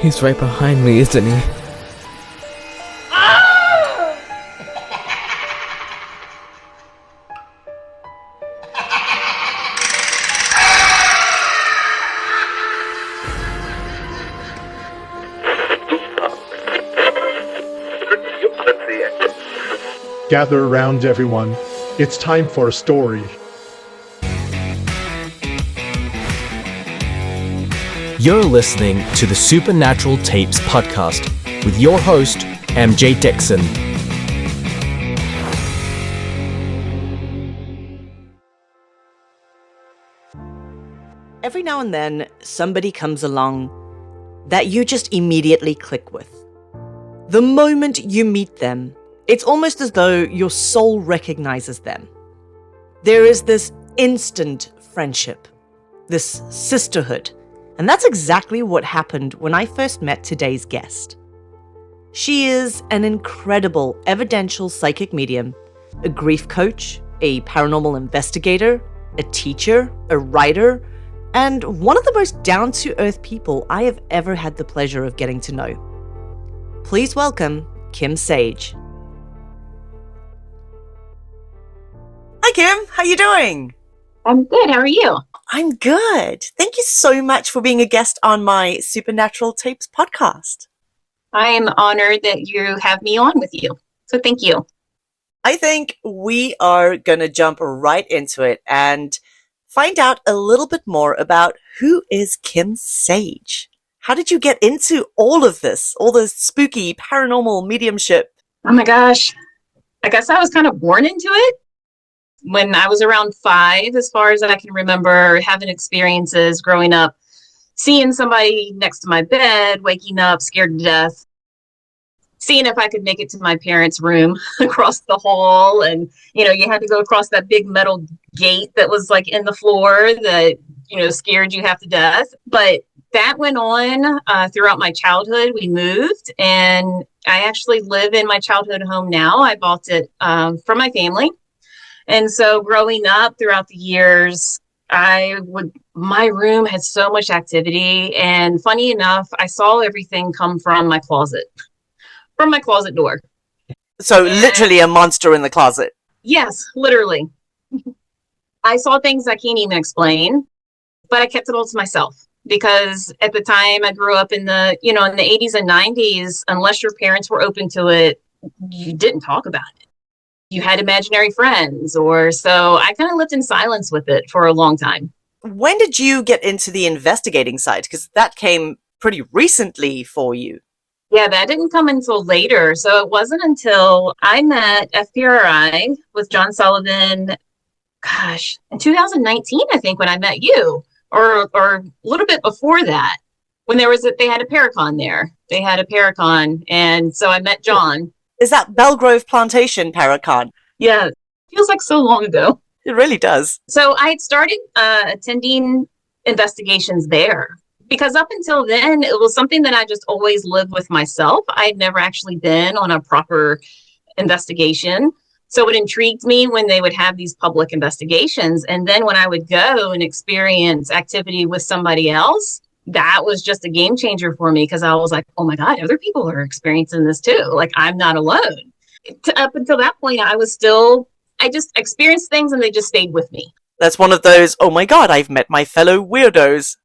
He's right behind me, isn't he? Gather around, everyone. It's time for a story. You're listening to the Supernatural Tapes podcast with your host, MJ Dixon. Every now and then, somebody comes along that you just immediately click with. The moment you meet them, it's almost as though your soul recognizes them. There is this instant friendship, this sisterhood, and that's exactly what happened when I first met today's guest. She is an incredible evidential psychic medium, a grief coach, a paranormal investigator, a teacher, a writer, and one of the most down-to-earth people I have ever had the pleasure of getting to know. Please welcome Kim Sage. Hi, Kim. How you doing? I'm good. How are you? I'm good. Thank you so much for being a guest on my Supernatural Tapes podcast. I am honored that you have me on with you. So thank you. I think we are going to jump right into it and find out a little bit more about who is Kim Sage. How did you get into all of this, all the spooky paranormal mediumship? Oh my gosh. I guess I was kind of born into it. When I was around 5, as far as I can remember, having experiences growing up, seeing somebody next to my bed, waking up scared to death, seeing if I could make it to my parents' room across the hall. And, you had to go across that big metal gate that was like in the floor that, scared you half to death. But that went on throughout my childhood. We moved, and I actually live in my childhood home now. I bought it from my family. And so growing up throughout the years, my room had so much activity. And funny enough, I saw everything come from my closet door. So literally a monster in the closet. Yes, literally. I saw things I can't even explain, but I kept it all to myself because at the time I grew up in the 80s and 90s, unless your parents were open to it, you didn't talk about it. You had imaginary friends, so I kind of lived in silence with it for a long time. When did you get into the investigating side? Because that came pretty recently for you. Yeah, that didn't come until later. So it wasn't until I met FPRI with John Sullivan, in 2019, I think, when I met you, or a little bit before that, when they had a Paracon there. They had a Paracon, and so I met John. Is that Belle Grove Plantation Paracon? Yeah, feels like so long ago. It really does. So I had started attending investigations there because up until then, it was something that I just always lived with myself. I had never actually been on a proper investigation. So it intrigued me when they would have these public investigations. And then when I would go and experience activity with somebody else, that was just a game changer for me because I was like, oh my God, other people are experiencing this too. Like, I'm not alone. Up until that point, I just experienced things and they just stayed with me. That's one of those, oh my God, I've met my fellow weirdos.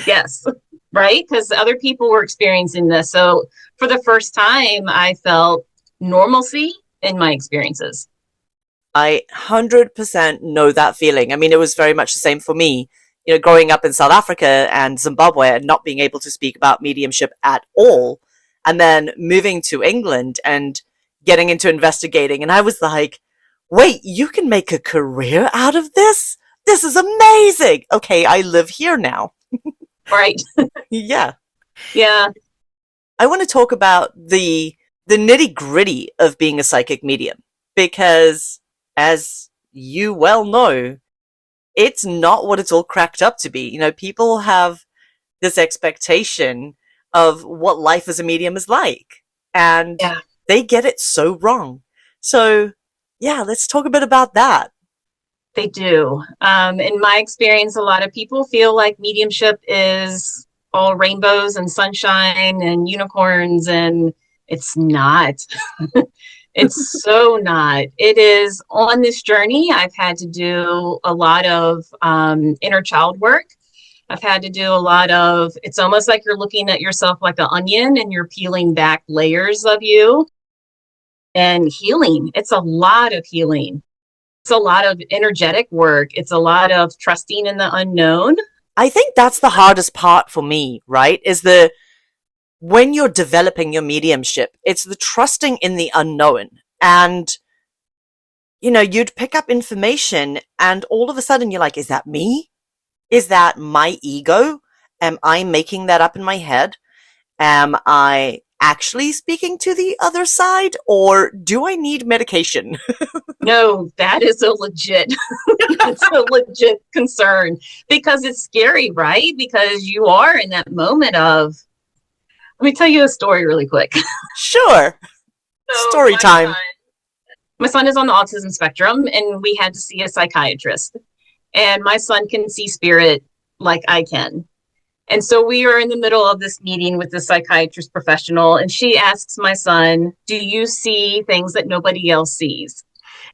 Yes, right? Because other people were experiencing this. So for the first time, I felt normalcy in my experiences. I 100% know that feeling. I mean, it was very much the same for me. Growing up in South Africa and Zimbabwe and not being able to speak about mediumship at all, and then moving to England and getting into investigating. And I was like, wait, you can make a career out of this? This is amazing. Okay, I live here now. Right. Yeah. Yeah. I want to talk about the nitty gritty of being a psychic medium, because as you well know, it's not what it's all cracked up to be. People have this expectation of what life as a medium is like, and they get it so wrong. So, yeah, let's talk a bit about that. They do. In my experience, a lot of people feel like mediumship is all rainbows and sunshine and unicorns, and it's not. It's so not. It is on this journey. I've had to do a lot of inner child work. I've had to do a lot of, it's almost like you're looking at yourself like an onion and you're peeling back layers of you and healing. It's a lot of healing. It's a lot of energetic work. It's a lot of trusting in the unknown. I think that's the hardest part for me, right? When you're developing your mediumship, it's the trusting in the unknown. And, you'd pick up information and all of a sudden you're like, is that me? Is that my ego? Am I making that up in my head? Am I actually speaking to the other side, or do I need medication? No, that is it's a legit concern, because it's scary, right? Because you are in that moment of, let me tell you a story really quick. Sure. So Story time. My son is on the autism spectrum, and we had to see a psychiatrist. And my son can see spirit like I can. And so we are in the middle of this meeting with the psychiatrist professional, and she asks my son, do you see things that nobody else sees?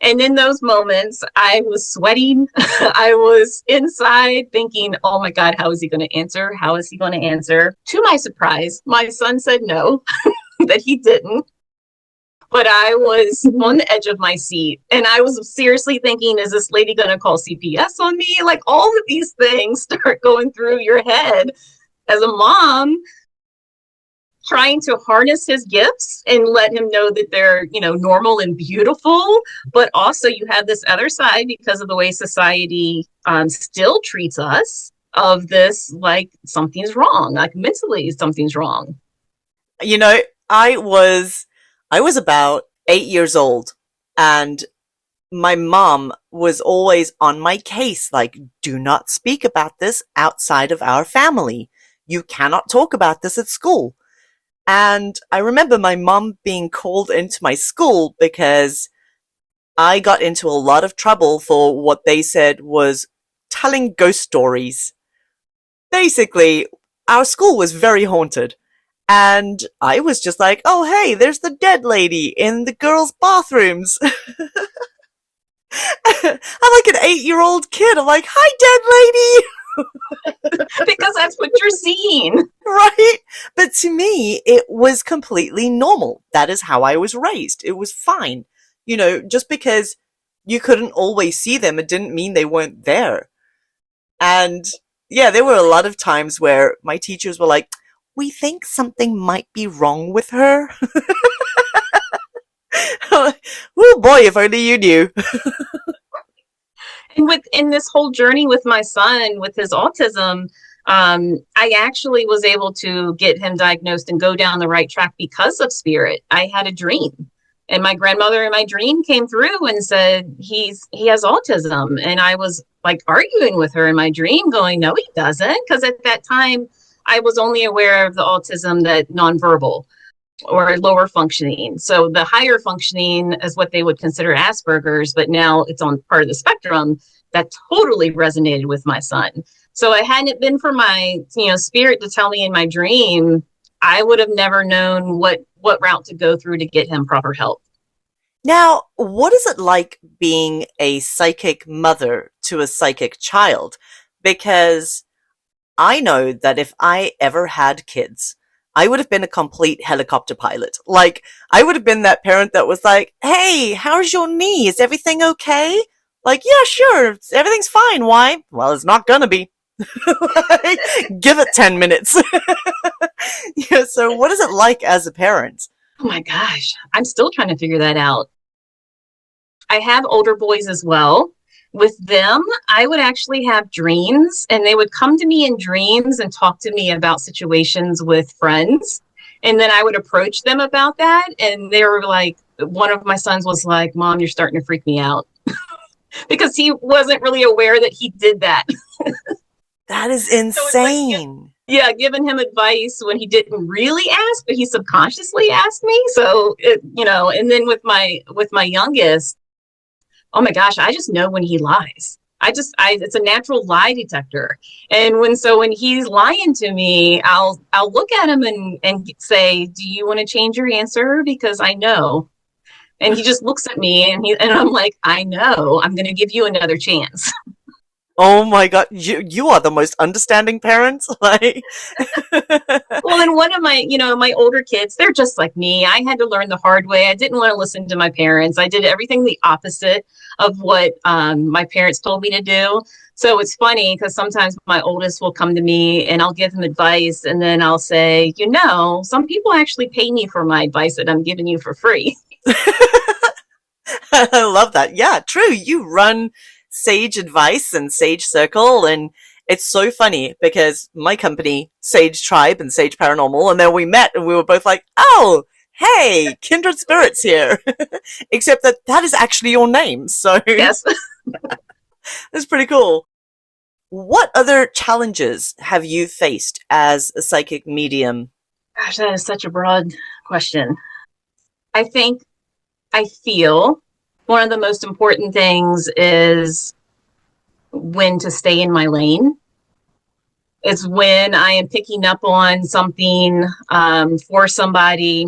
And in those moments, I was sweating. I was inside thinking, oh my God, how is he going to answer? How is he going to answer? To my surprise, my son said no, that he didn't. But I was on the edge of my seat, and I was seriously thinking, is this lady going to call CPS on me? Like, all of these things start going through your head as a mom, trying to harness his gifts and let him know that they're, normal and beautiful. But also you have this other side, because of the way society still treats us, of this, like, something's wrong, like mentally something's wrong. I was about 8 years old, and my mom was always on my case, like, do not speak about this outside of our family. You cannot talk about this at school. And I remember my mom being called into my school because I got into a lot of trouble for what they said was telling ghost stories. Basically, our school was very haunted. And I was just like, oh, hey, there's the dead lady in the girls' bathrooms. I'm like an 8-year-old kid. I'm like, hi, dead lady. Because that's what you're seeing. Right? But to me, it was completely normal. That is how I was raised. It was fine. Just because you couldn't always see them, it didn't mean they weren't there. And yeah, there were a lot of times where my teachers were like, we think something might be wrong with her. Oh boy, if only you knew. And in this whole journey with my son, with his autism, I actually was able to get him diagnosed and go down the right track because of spirit. I had a dream, and my grandmother in my dream came through and said, he has autism. And I was like arguing with her in my dream, going, no, he doesn't. Because at that time, I was only aware of the autism that nonverbal or lower functioning. So the higher functioning is what they would consider Asperger's, but now it's on part of the spectrum. That totally resonated with my son. So it hadn't been for my, spirit to tell me in my dream, I would have never known what route to go through to get him proper help. Now, what is it like being a psychic mother to a psychic child? Because I know that if I ever had kids, I would have been a complete helicopter pilot. Like, I would have been that parent that was like, hey, how's your knee? Is everything okay? Like, yeah, sure. Everything's fine. Why? Well, it's not gonna be. Like, give it 10 minutes. Yeah, so what is it like as a parent? Oh my gosh. I'm still trying to figure that out. I have older boys as well. With them, I would actually have dreams, and they would come to me in dreams and talk to me about situations with friends. And then I would approach them about that. And they were like, one of my sons was like, Mom, you're starting to freak me out. Because he wasn't really aware that he did that. That is insane. So giving him advice when he didn't really ask, but he subconsciously asked me. So, and then with my youngest, oh my gosh, I just know when he lies. It's a natural lie detector. And when he's lying to me, I'll look at him and say, do you want to change your answer? Because I know. And he just looks at me and I'm like, I know, I'm going to give you another chance. Oh my god, you are the most understanding parent. Like, Well, and one of my older kids, they're just like me. I had to learn the hard way. I didn't want to listen to my parents. I did everything the opposite of what my parents told me to do. So it's funny because sometimes my oldest will come to me and I'll give him advice. And then I'll say, some people actually pay me for my advice that I'm giving you for free. I love that. Yeah, true. You run Sage Advice and Sage Circle, and it's so funny because my company, Sage Tribe and Sage Paranormal, and then we met and we were both like, oh, hey, kindred spirits here. Except that is actually your name, so Yes. it's pretty cool. What other challenges have you faced as a psychic medium? Gosh, that is such a broad question. I feel one of the most important things is when to stay in my lane. It's when I am picking up on something for somebody.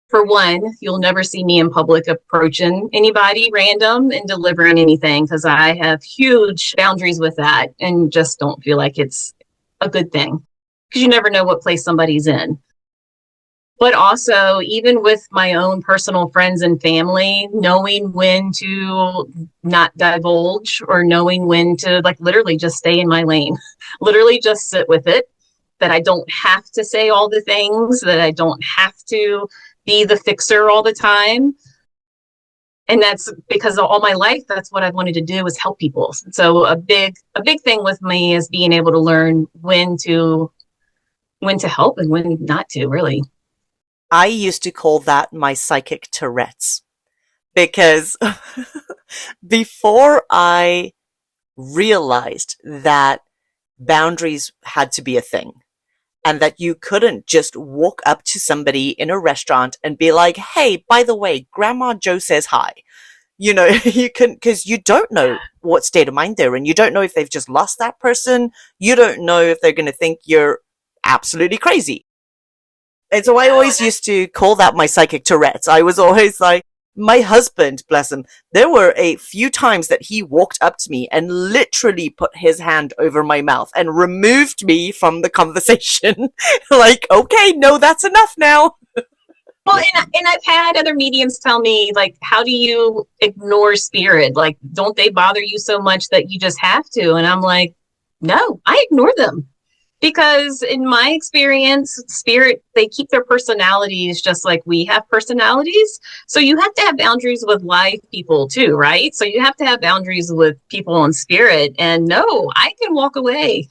For one, you'll never see me in public approaching anybody random and delivering anything because I have huge boundaries with that and just don't feel like it's a good thing because you never know what place somebody's in. But also, even with my own personal friends and family, knowing when to not divulge or knowing when to literally just stay in my lane, literally just sit with it, that I don't have to say all the things, that I don't have to be the fixer all the time. And that's because all my life, that's what I've wanted to do is help people. So a big thing with me is being able to learn when to help and when not to, really. I used to call that my psychic Tourette's because before I realized that boundaries had to be a thing and that you couldn't just walk up to somebody in a restaurant and be like, hey, by the way, Grandma Joe says hi. You can, because you don't know what state of mind they're in. You don't know if they've just lost that person. You don't know if they're going to think you're absolutely crazy. And so I always used to call that my psychic Tourette's. I was always like, my husband, bless him, there were a few times that he walked up to me and literally put his hand over my mouth and removed me from the conversation. Like, okay, no, that's enough now. Well, and I've had other mediums tell me, how do you ignore spirit? Don't they bother you so much that you just have to? And I'm like, no, I ignore them. Because in my experience, spirit, they keep their personalities just like we have personalities. So you have to have boundaries with live people too, right? So you have to have boundaries with people in spirit. And no, I can walk away.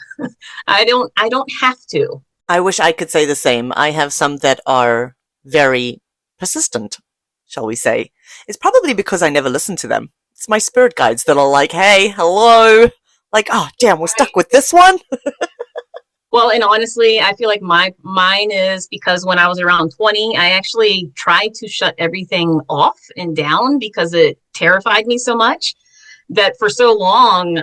I don't have to. I wish I could say the same. I have some that are very persistent, shall we say. It's probably because I never listen to them. It's my spirit guides that are like, hey, hello. Like, oh, damn, we're stuck with this one. Well, and honestly, I feel like mine is because when I was around 20, I actually tried to shut everything off and down because it terrified me so much that for so long,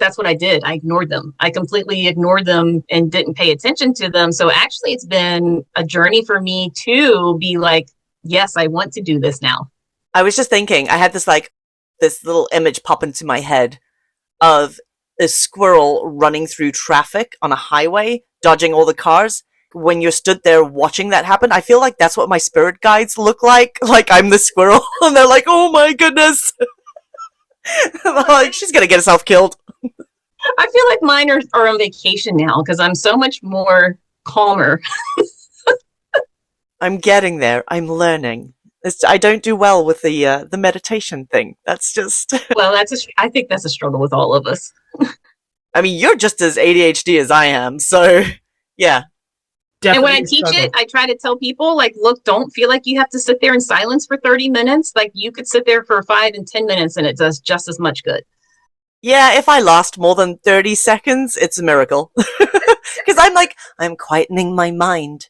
that's what I did. I ignored them. I completely ignored them and didn't pay attention to them. So actually, it's been a journey for me to be like, yes, I want to do this now. I was just thinking, I had this little image pop into my head of a squirrel running through traffic on a highway, dodging all the cars. When you're stood there watching that happen, I feel like that's what my spirit guides look like. Like I'm the squirrel, and they're like, "Oh my goodness!" Like she's gonna get herself killed. I feel like mine are on vacation now because I'm so much more calmer. I'm getting there. I'm learning. I don't do well with the meditation thing. That's just well, I think that's a struggle with all of us. I mean, you're just as ADHD as I am, so yeah. Definitely. And when I teach it, I try to tell people, look, don't feel like you have to sit there in silence for 30 minutes. You could sit there for 5 and 10 minutes and it does just as much good. Yeah, if I last more than 30 seconds, it's a miracle. Because I'm quietening my mind.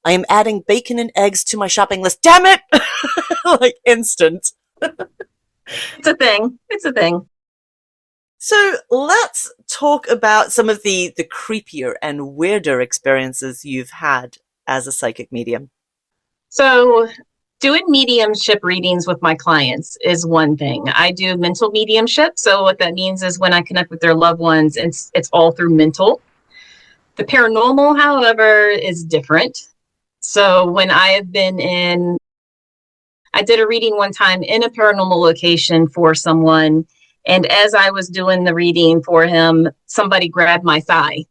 I am adding bacon and eggs to my shopping list. Damn it! Instant. It's a thing. So let's talk about some of the creepier and weirder experiences you've had as a psychic medium. So doing mediumship readings with my clients is one thing. I do mental mediumship. So what that means is when I connect with their loved ones, it's all through mental. The paranormal, however, is different. So when I did a reading one time in a paranormal location for someone. And as I was doing the reading for him, somebody grabbed my thigh.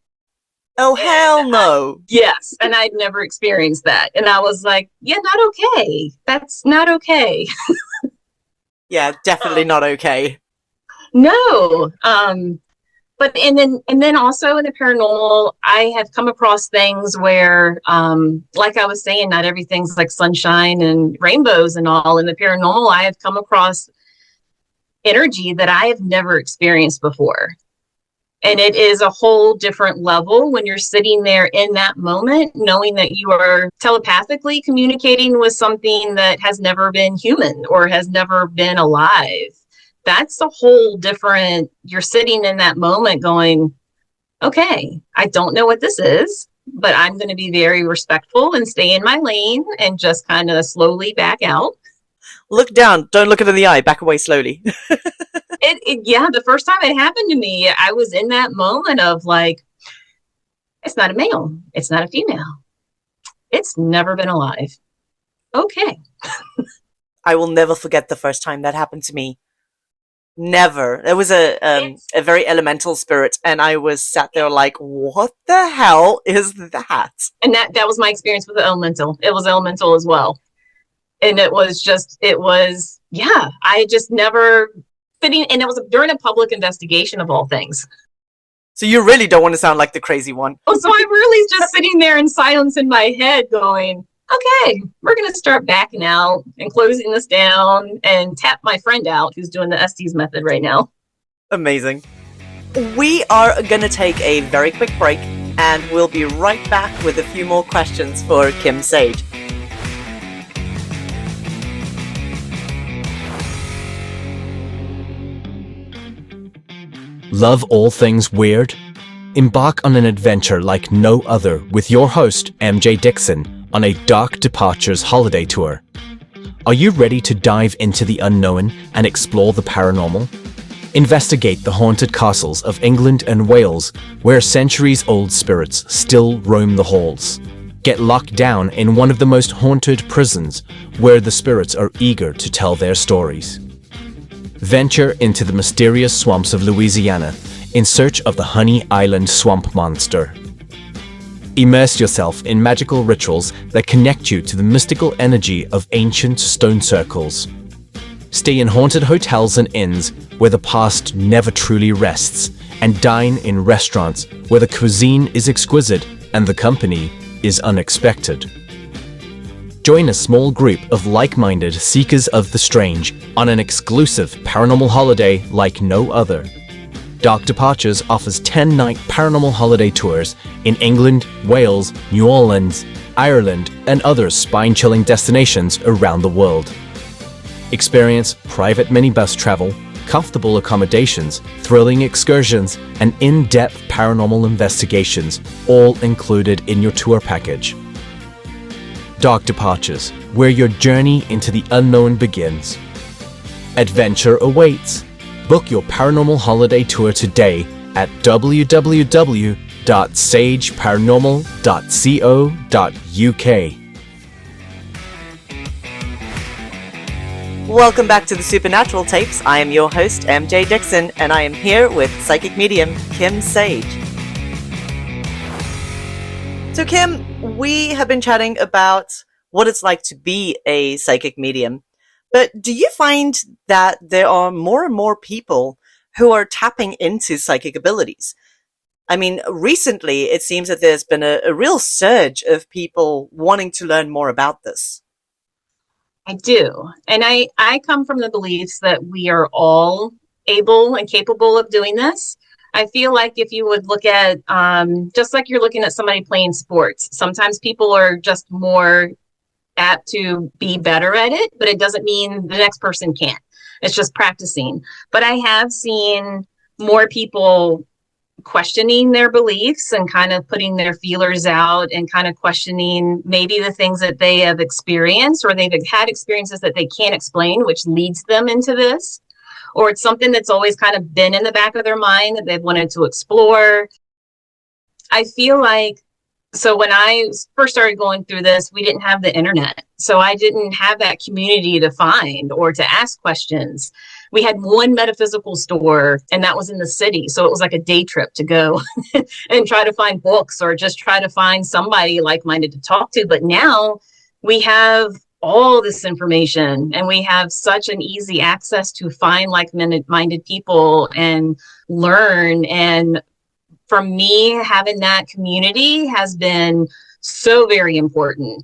Oh, hell no. Yes. And I'd never experienced that. And I was like, yeah, not okay. That's not okay. Yeah, definitely not okay. No. But and then also in the paranormal, I have come across things where, like I was saying, not everything's like sunshine and rainbows and all. In the paranormal, I have come across energy that I have never experienced before. And it is a whole different level when you're sitting there in that moment, knowing that you are telepathically communicating with something that has never been human or has never been alive. That's a whole different, you're sitting in that moment going, okay, I don't know what this is, but I'm going to be very respectful and stay in my lane and just kind of slowly back out. Look down. Don't look it in the eye. Back away slowly. Yeah, the first time it happened to me, I was in that moment of like, it's not a male. It's not a female. It's never been alive. Okay. I will never forget the first time that happened to me. Never. There was a very elemental spirit, and I was sat there like, what the hell is that? And that was my experience with the elemental. It was elemental as well. And I just never sitting, and it was during a public investigation of all things. So you really don't want to sound like the crazy one. Oh, so I'm really just sitting there in silence in my head going, okay, we're going to start backing out and closing this down and tap my friend out who's doing the Estes method right now. Amazing. We are going to take a very quick break, and we'll be right back with a few more questions for Kim Sage. Love all things weird? Embark on an adventure like no other with your host, MJ Dixon, on a Dark Departures holiday tour. Are you ready to dive into the unknown and explore the paranormal? Investigate the haunted castles of England and Wales, where centuries-old spirits still roam the halls. Get locked down in one of the most haunted prisons, where the spirits are eager to tell their stories. Venture into the mysterious swamps of Louisiana in search of the Honey Island Swamp Monster. Immerse yourself in magical rituals that connect you to the mystical energy of ancient stone circles. Stay in haunted hotels and inns where the past never truly rests, and dine in restaurants where the cuisine is exquisite and the company is unexpected. Join a small group of like-minded seekers of the strange on an exclusive paranormal holiday like no other. Dark Departures offers 10-night paranormal holiday tours in England, Wales, New Orleans, Ireland, and other spine-chilling destinations around the world. Experience private minibus travel, comfortable accommodations, thrilling excursions, and in-depth paranormal investigations, all included in your tour package. Dark Departures, where your journey into the unknown begins. Adventure awaits. Book your paranormal holiday tour today at www.sageparanormal.co.uk. Welcome back to the Supernatural Tapes. I am your host, MJ Dixon, and I am here with psychic medium Kim Sage. So Kim, we have been chatting about what it's like to be a psychic medium, but do you find that there are more and more people who are tapping into psychic abilities? I mean, recently it seems that there's been a real surge of people wanting to learn more about this. I do. And I come from the beliefs that we are all able and capable of doing this. I feel like if you would look at, just like you're looking at somebody playing sports, sometimes people are just more apt to be better at it, but it doesn't mean the next person can't. It's just practicing. But I have seen more people questioning their beliefs and kind of putting their feelers out and kind of questioning maybe the things that they have experienced, or they've had experiences that they can't explain, which leads them into this. Or it's something that's always kind of been in the back of their mind that they've wanted to explore. I feel like, so when I first started going through this, we didn't have the internet. So I didn't have that community to find or to ask questions. We had one metaphysical store, and that was in the city. So it was like a day trip to go and try to find books or just try to find somebody like-minded to talk to. But now we have all this information, and we have such an easy access to find like-minded people and learn. And for me, having that community has been so very important.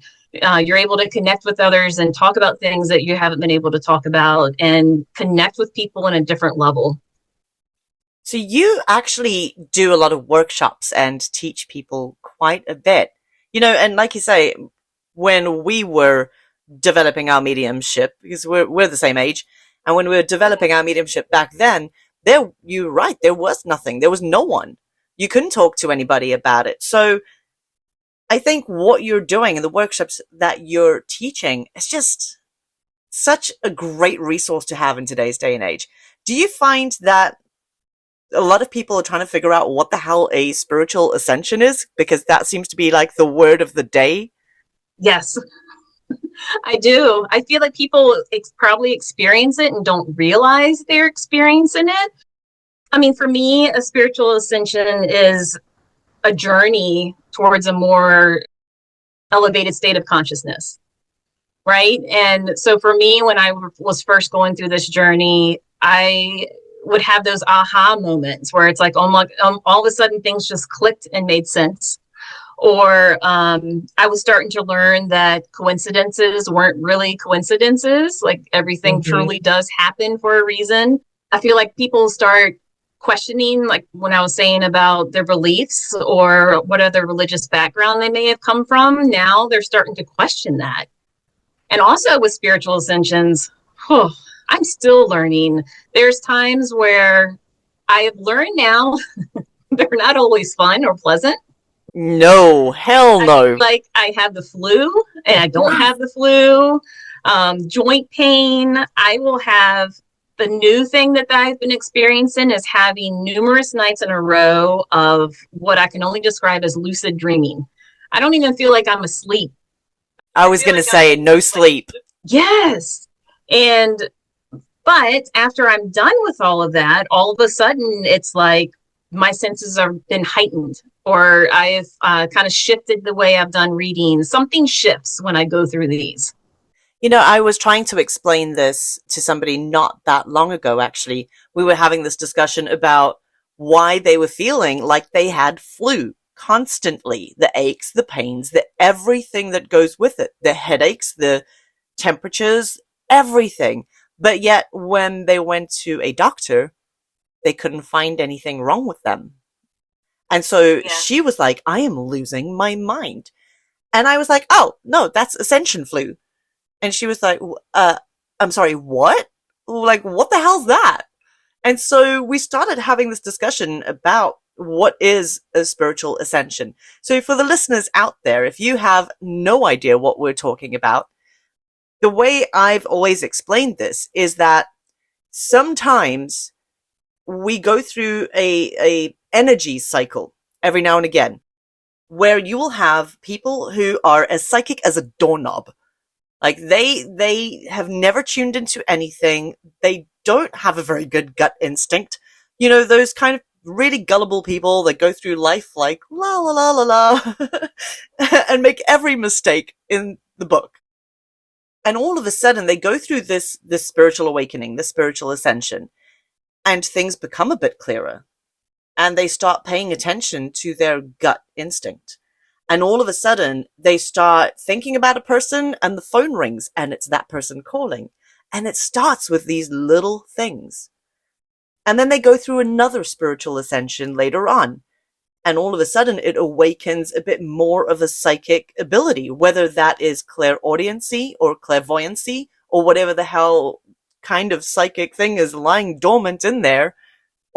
You're able to connect with others and talk about things that you haven't been able to talk about, and connect with people on a different level. So you actually do a lot of workshops and teach people quite a bit. And like you say, when we were developing our mediumship, because we're the same age, and when we were developing our mediumship back then, you're right, there was nothing. There was no one. You couldn't talk to anybody about it. So I think what you're doing in the workshops that you're teaching is just such a great resource to have in today's day and age. Do you find that a lot of people are trying to figure out what the hell a spiritual ascension is? Because that seems to be like the word of the day. Yes, I do. I feel like people probably experience it and don't realize they're experiencing it. I mean, for me, a spiritual ascension is a journey towards a more elevated state of consciousness, right? And so for me, when I was first going through this journey, I would have those aha moments where it's like, oh my, all of a sudden things just clicked and made sense. Or I was starting to learn that coincidences weren't really coincidences. Like everything truly does happen for a reason. I feel like people start questioning, like when I was saying about their beliefs or what other religious background they may have come from. Now they're starting to question that. And also with spiritual ascensions, I'm still learning. There's times where I have learned now they're not always fun or pleasant. No, hell no. Like I have the flu and I don't have the flu. Joint pain. I will have the new thing that I've been experiencing is having numerous nights in a row of what I can only describe as lucid dreaming. I don't even feel like I'm asleep. I was going to say no sleep. Yes. But after I'm done with all of that, all of a sudden it's like my senses have been heightened, or I've kind of shifted the way I've done reading. Something shifts when I go through these. I was trying to explain this to somebody not that long ago, actually. We were having this discussion about why they were feeling like they had flu constantly. The aches, the pains, everything that goes with it. The headaches, the temperatures, everything. But yet, when they went to a doctor, they couldn't find anything wrong with them. And so she was like, I am losing my mind. And I was like, oh, no, that's ascension flu. And she was like, I'm sorry, what? Like, what the hell's that? And so we started having this discussion about what is a spiritual ascension. So for the listeners out there, if you have no idea what we're talking about, the way I've always explained this is that sometimes we go through a energy cycle every now and again, where you will have people who are as psychic as a doorknob. Like they have never tuned into anything. They don't have a very good gut instinct. Those kind of really gullible people that go through life like la la la la la and make every mistake in the book. And all of a sudden they go through this spiritual awakening, this spiritual ascension, and things become a bit clearer. And they start paying attention to their gut instinct. And all of a sudden, they start thinking about a person and the phone rings and it's that person calling. And it starts with these little things. And then they go through another spiritual ascension later on. And all of a sudden, it awakens a bit more of a psychic ability, whether that is clairaudiency or clairvoyancy or whatever the hell kind of psychic thing is lying dormant in there.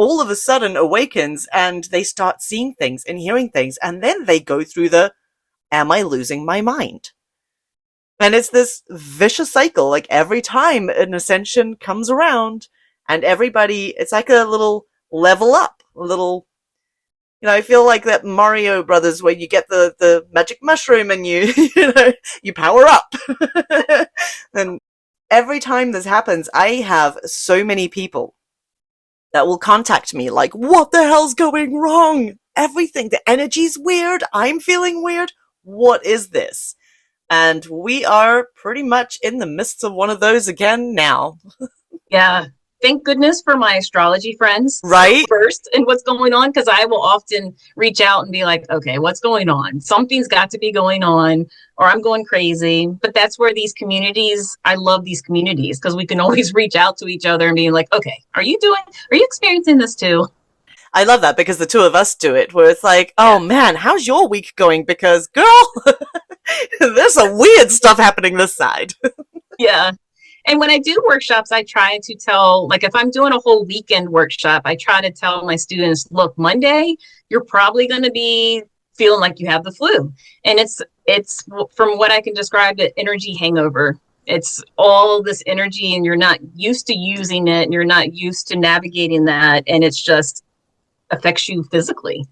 all of a sudden awakens and they start seeing things and hearing things. And then they go through the, am I losing my mind? And it's this vicious cycle. Like every time an ascension comes around and everybody, it's like a little level up, a little, I feel like that Mario Brothers where you get the magic mushroom and you, you power up. And every time this happens, I have so many people that will contact me like, what the hell's going wrong? Everything, the energy's weird. I'm feeling weird. What is this? And we are pretty much in the midst of one of those again now. Yeah. Thank goodness for my astrology friends. Right? First, and what's going on, because I will often reach out and be like, okay, what's going on? Something's got to be going on, or I'm going crazy. But that's where these communities, I love these communities, because we can always reach out to each other and be like, okay, are you experiencing this too? I love that because the two of us do it, where it's like, oh man, how's your week going? Because, girl, there's some weird stuff happening this side. Yeah. And when I do workshops, I try to tell, like if I'm doing a whole weekend workshop, I try to tell my students, look, Monday, you're probably going to be feeling like you have the flu. And it's from what I can describe, the energy hangover. It's all this energy and you're not used to using it and you're not used to navigating that. And it's just affects you physically.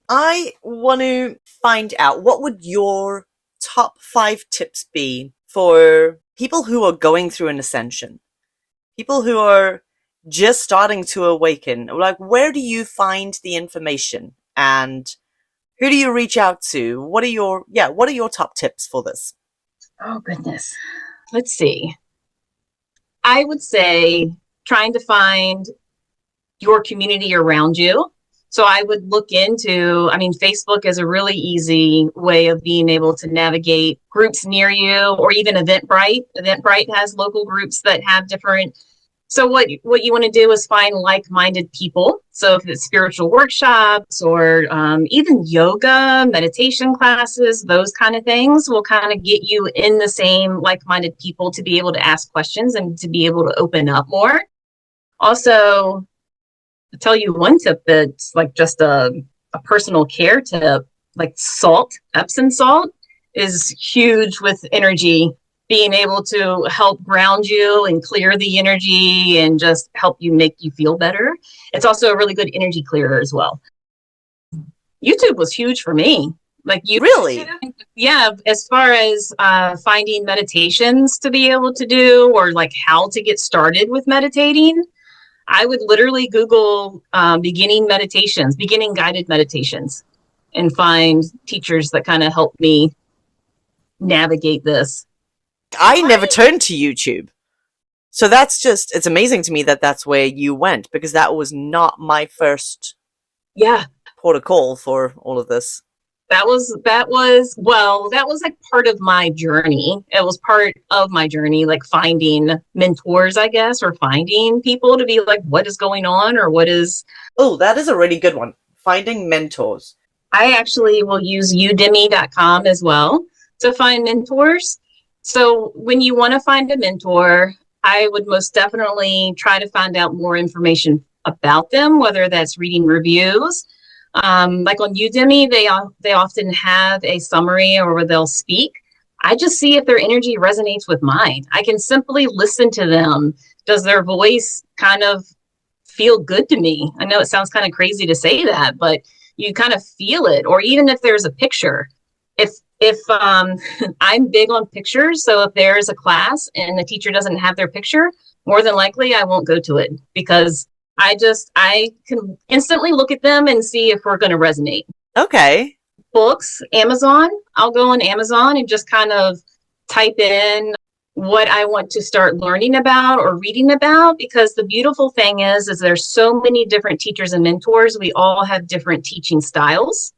I want to find out, what would your top 5 tips be for people who are going through an ascension, people who are just starting to awaken? Like, where do you find the information and who do you reach out to? What are your top tips for this? Oh, goodness. Let's see. I would say trying to find your community around you. So I would look into, Facebook is a really easy way of being able to navigate groups near you, or even Eventbrite. Eventbrite has local groups that have different. So what you want to do is find like-minded people. So if it's spiritual workshops or even yoga, meditation classes, those kind of things will kind of get you in the same like-minded people to be able to ask questions and to be able to open up more. Also, I'll tell you one tip that's like just a personal care tip, like salt, Epsom salt is huge with energy, being able to help ground you and clear the energy and just help you make you feel better. It's also a really good energy clearer as well. YouTube was huge for me. Like you Really? Yeah, as far as finding meditations to be able to do, or like how to get started with meditating, I would literally Google beginning guided meditations, and find teachers that kind of help me navigate this. I never turned to YouTube. So it's amazing to me that that's where you went, because that was not my first port of call for all of this. That was like part of my journey. It was part of my journey, like finding mentors, I guess, or finding people to be like, what is going on, or what is... Oh, that is a really good one. Finding mentors. I actually will use udemy.com as well to find mentors. So when you want to find a mentor, I would most definitely try to find out more information about them, whether that's reading reviews. Like on Udemy, they often have a summary or where they'll speak. I just see if their energy resonates with mine. I can simply listen to them. Does their voice kind of feel good to me? I know it sounds kind of crazy to say that, but you kind of feel it. Or even if there's a picture, if I'm big on pictures, so if there's a class and the teacher doesn't have their picture, more than likely I won't go to it, because I can instantly look at them and see if we're going to resonate. Okay. Books, Amazon. I'll go on Amazon and just kind of type in what I want to start learning about or reading about, because the beautiful thing is there's so many different teachers and mentors. We all have different teaching styles.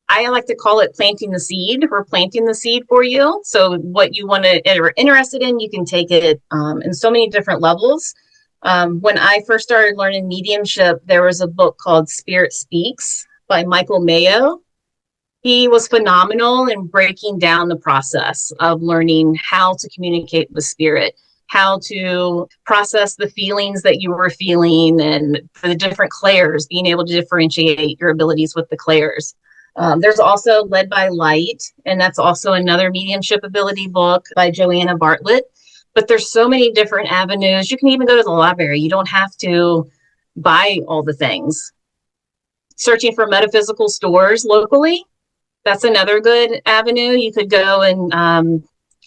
I like to call it planting the seed. We're planting the seed for you. So what you are interested in, you can take it in so many different levels. When I first started learning mediumship, there was a book called Spirit Speaks by Michael Mayo. He was phenomenal in breaking down the process of learning how to communicate with spirit, how to process the feelings that you were feeling, and for the different clairs, being able to differentiate your abilities with the clairs. There's also Led by Light, and that's also another mediumship ability book by Joanna Bartlett. But there's so many different avenues. You can even go to the library. You don't have to buy all the things. Searching for metaphysical stores locally, that's another good avenue. You could go and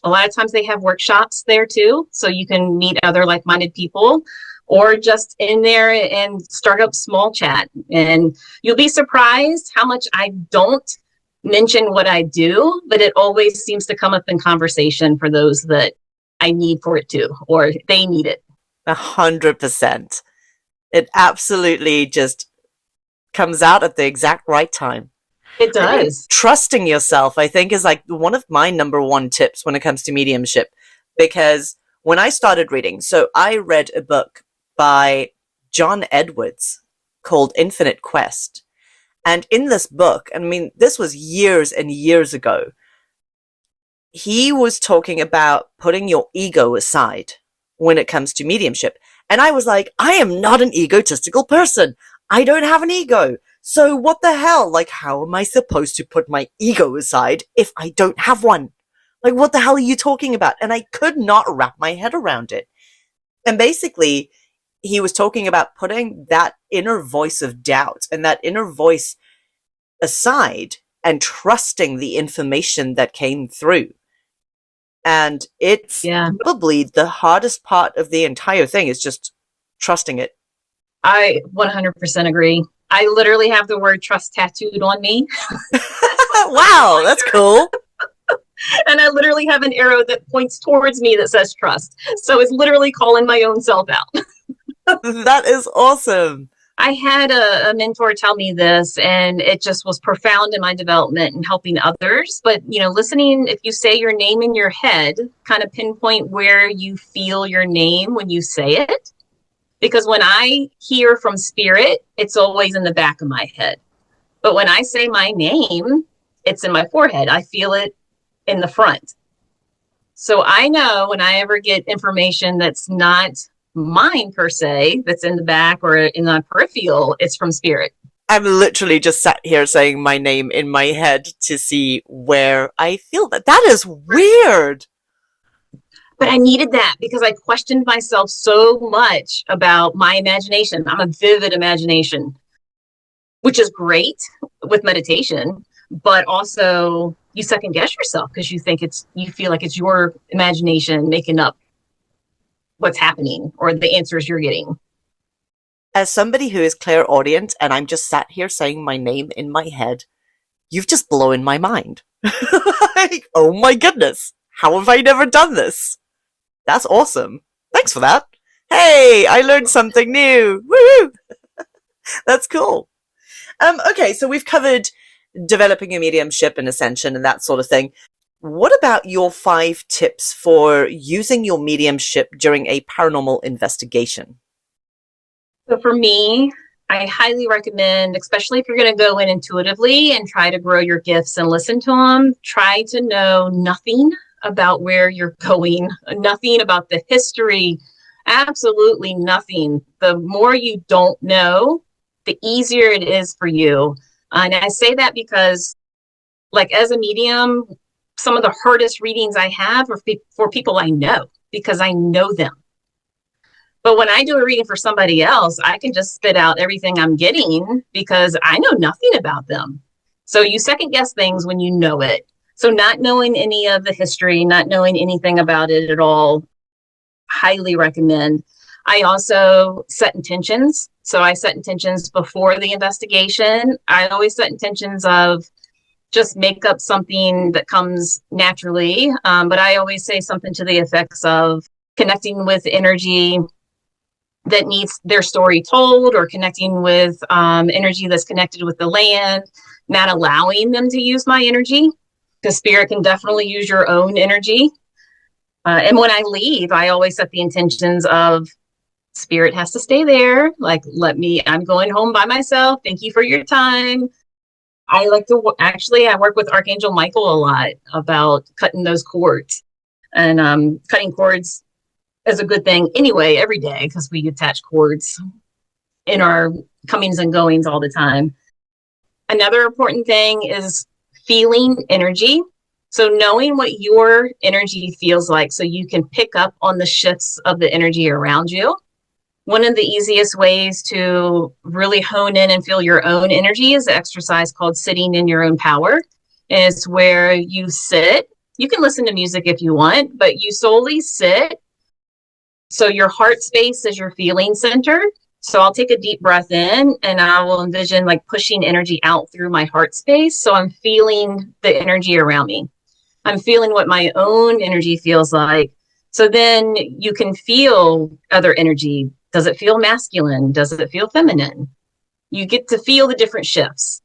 a lot of times they have workshops there too, so you can meet other like-minded people, or just in there and start up small chat. And you'll be surprised how much I don't mention what I do, but it always seems to come up in conversation for those that I need for it to, or they need it. 100%. It absolutely just comes out at the exact right time. It does. Trusting yourself, I think, is like one of my number one tips when it comes to mediumship. Because when I started reading, so I read a book by John Edwards called Infinite Quest. And in this book, I mean, this was years and years ago, he was talking about putting your ego aside when it comes to mediumship. And I was like, I am not an egotistical person. I don't have an ego. So what the hell? Like, how am I supposed to put my ego aside if I don't have one? Like, what the hell are you talking about? And I could not wrap my head around it. And basically, he was talking about putting that inner voice of doubt and that inner voice aside and trusting the information that came through. And it's probably the hardest part of the entire thing is just trusting it. I 100% agree. I literally have the word trust tattooed on me. Wow, that's cool. And I literally have an arrow that points towards me that says trust. So it's literally calling my own self out. That is awesome. I had a mentor tell me this, and it just was profound in my development and helping others. But, you know, listening, if you say your name in your head, kind of pinpoint where you feel your name when you say it. Because when I hear from spirit, it's always in the back of my head. But when I say my name, it's in my forehead. I feel it in the front. So I know when I ever get information that's not mine per se, that's in the back or in the peripheral, it's from spirit. I'm literally just sat here saying my name in my head to see where I feel that. That is weird. But I needed that because I questioned myself so much about my imagination. I'm a vivid imagination, which is great with meditation, but also you second guess yourself because you feel like it's your imagination making up what's happening or the answers you're getting. As somebody who is clairaudient and I'm just sat here saying my name in my head, you've just blown my mind. Like, oh my goodness, how have I never done this? That's awesome. Thanks for that. Hey, I learned something new. Woo! That's cool. Okay, so we've covered developing a mediumship and ascension and that sort of thing. What about your 5 tips for using your mediumship during a paranormal investigation? So for me, I highly recommend, especially if you're going to go in intuitively and try to grow your gifts and listen to them, try to know nothing about where you're going, nothing about the history, absolutely nothing. The more you don't know, the easier it is for you. And I say that because, like, as a medium, some of the hardest readings I have are for people I know because I know them. But when I do a reading for somebody else, I can just spit out everything I'm getting because I know nothing about them. So you second guess things when you know it. So not knowing any of the history, not knowing anything about it at all, highly recommend. I also set intentions. So I set intentions before the investigation. I always set intentions of just make up something that comes naturally. But I always say something to the effects of connecting with energy that needs their story told, or connecting with energy that's connected with the land, not allowing them to use my energy, because spirit can definitely use your own energy. And when I leave, I always set the intentions of spirit has to stay there. Like, I'm going home by myself. Thank you for your time. I like to, I work with Archangel Michael a lot about cutting those cords and cutting cords is a good thing anyway, every day, because we attach cords in our comings and goings all the time. Another important thing is feeling energy. So knowing what your energy feels like so you can pick up on the shifts of the energy around you. One of the easiest ways to really hone in and feel your own energy is an exercise called sitting in your own power. It's where you sit. You can listen to music if you want, but you solely sit. So your heart space is your feeling center. So I'll take a deep breath in and I will envision like pushing energy out through my heart space. So I'm feeling the energy around me. I'm feeling what my own energy feels like. So then you can feel other energy. Does it feel masculine? Does it feel feminine? You get to feel the different shifts.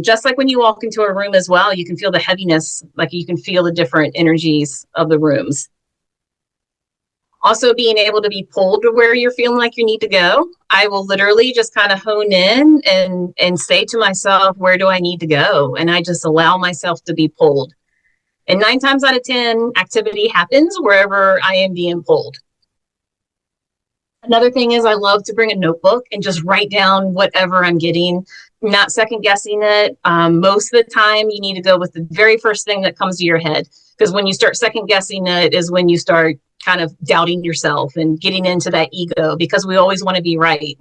Just like when you walk into a room as well, you can feel the heaviness, like you can feel the different energies of the rooms. Also being able to be pulled to where you're feeling like you need to go. I will literally just kind of hone in and say to myself, where do I need to go? And I just allow myself to be pulled. And 9 times out of 10, activity happens wherever I am being pulled. Another thing is I love to bring a notebook and just write down whatever I'm getting, not second guessing it. Most of the time, you need to go with the very first thing that comes to your head. Because when you start second guessing it is when you start kind of doubting yourself and getting into that ego, because we always want to be right,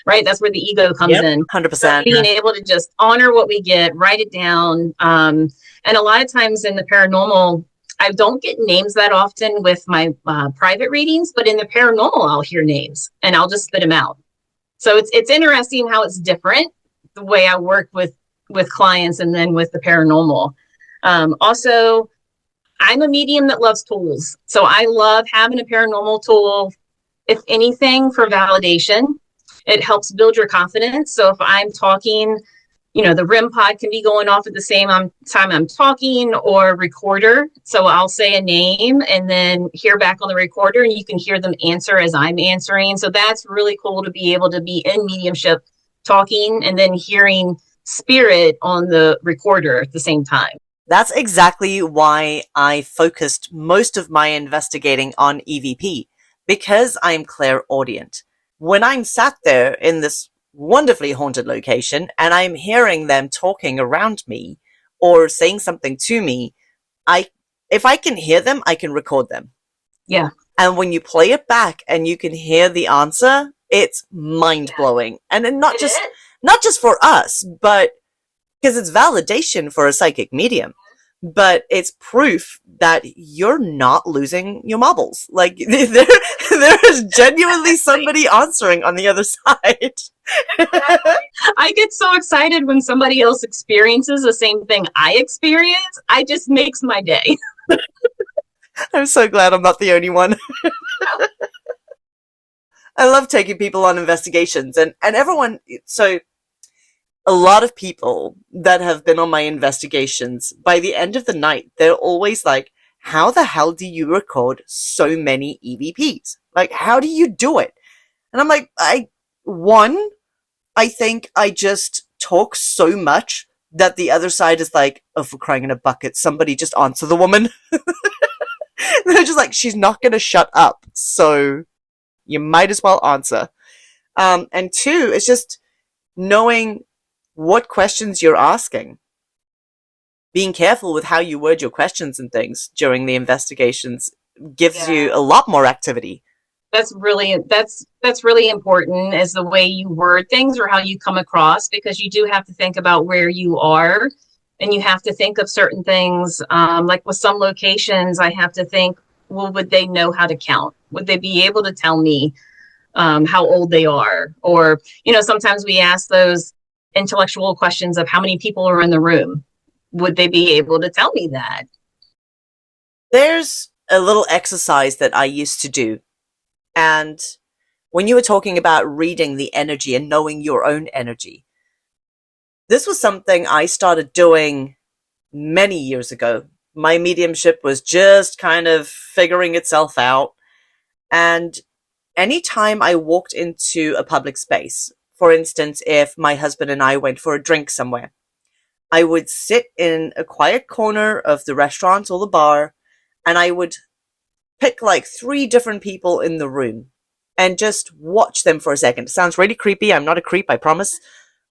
right? That's where the ego comes in. 100%. So being able to just honor what we get, write it down. And a lot of times in the paranormal, I don't get names that often with my private readings, but in the paranormal, I'll hear names and I'll just spit them out. So it's interesting how it's different, the way I work with clients and then with the paranormal. Also, I'm a medium that loves tools. So I love having a paranormal tool, if anything, for validation. It helps build your confidence. So if I'm talking, the REM pod can be going off at the same time I'm talking, or recorder. So I'll say a name and then hear back on the recorder and you can hear them answer as I'm answering. So that's really cool to be able to be in mediumship talking and then hearing spirit on the recorder at the same time. That's exactly why I focused most of my investigating on EVP, because I'm clairaudient. When I'm sat there in this wonderfully haunted location and I'm hearing them talking around me or saying something to me, if I can hear them, I can record them. Yeah. And when you play it back and you can hear the answer, it's mind-blowing. And then not just for us, but because it's validation for a psychic medium, but it's proof that you're not losing your marbles. Like there is genuinely somebody answering on the other side. I get so excited when somebody else experiences the same thing I experience. It just makes my day. I'm so glad I'm not the only one. I love taking people on investigations and everyone. So a lot of people that have been on my investigations, by the end of the night, they're always like, how the hell do you record so many EVPs? Like, how do you do it? And I'm like, I think I just talk so much that the other side is like, oh, for crying in a bucket, somebody just answer the woman. They're just like, she's not going to shut up, so you might as well answer. And 2, it's just knowing what questions you're asking. Being careful with how you word your questions and things during the investigations gives you a lot more activity. That's really important, is the way you word things or how you come across, because you do have to think about where you are and you have to think of certain things. Like with some locations, I have to think, well, would they know how to count? Would they be able to tell me how old they are? Or, sometimes we ask those intellectual questions of how many people are in the room. Would they be able to tell me that? There's a little exercise that I used to do. And when you were talking about reading the energy and knowing your own energy, this was something I started doing many years ago. My mediumship was just kind of figuring itself out. And anytime I walked into a public space, for instance, if my husband and I went for a drink somewhere, I would sit in a quiet corner of the restaurant or the bar, and I would pick like 3 different people in the room and just watch them for a second. It sounds really creepy. I'm not a creep, I promise.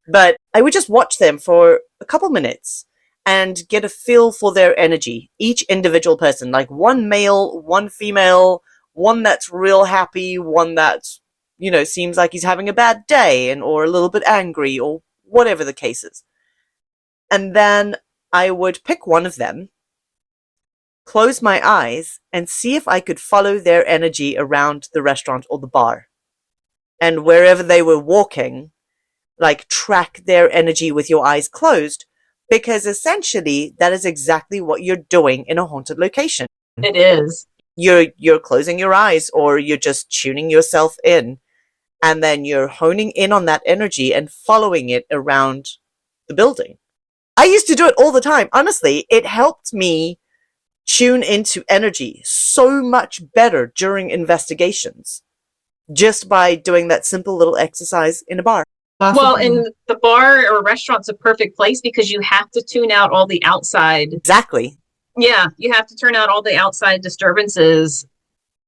But I would just watch them for a couple minutes and get a feel for their energy. Each individual person, like one male, one female, one that's real happy, one that's, seems like he's having a bad day or a little bit angry or whatever the case is. And then I would pick one of them, close my eyes, and see if I could follow their energy around the restaurant or the bar. And wherever they were walking, like track their energy with your eyes closed, because essentially that is exactly what you're doing in a haunted location. It is. You're closing your eyes, or you're just tuning yourself in, and then you're honing in on that energy and following it around the building. I used to do it all the time. Honestly, it helped me tune into energy so much better during investigations, just by doing that simple little exercise in a bar. Well, and the bar or restaurant's a perfect place because you have to tune out all the outside. Exactly. Yeah, you have to turn out all the outside disturbances.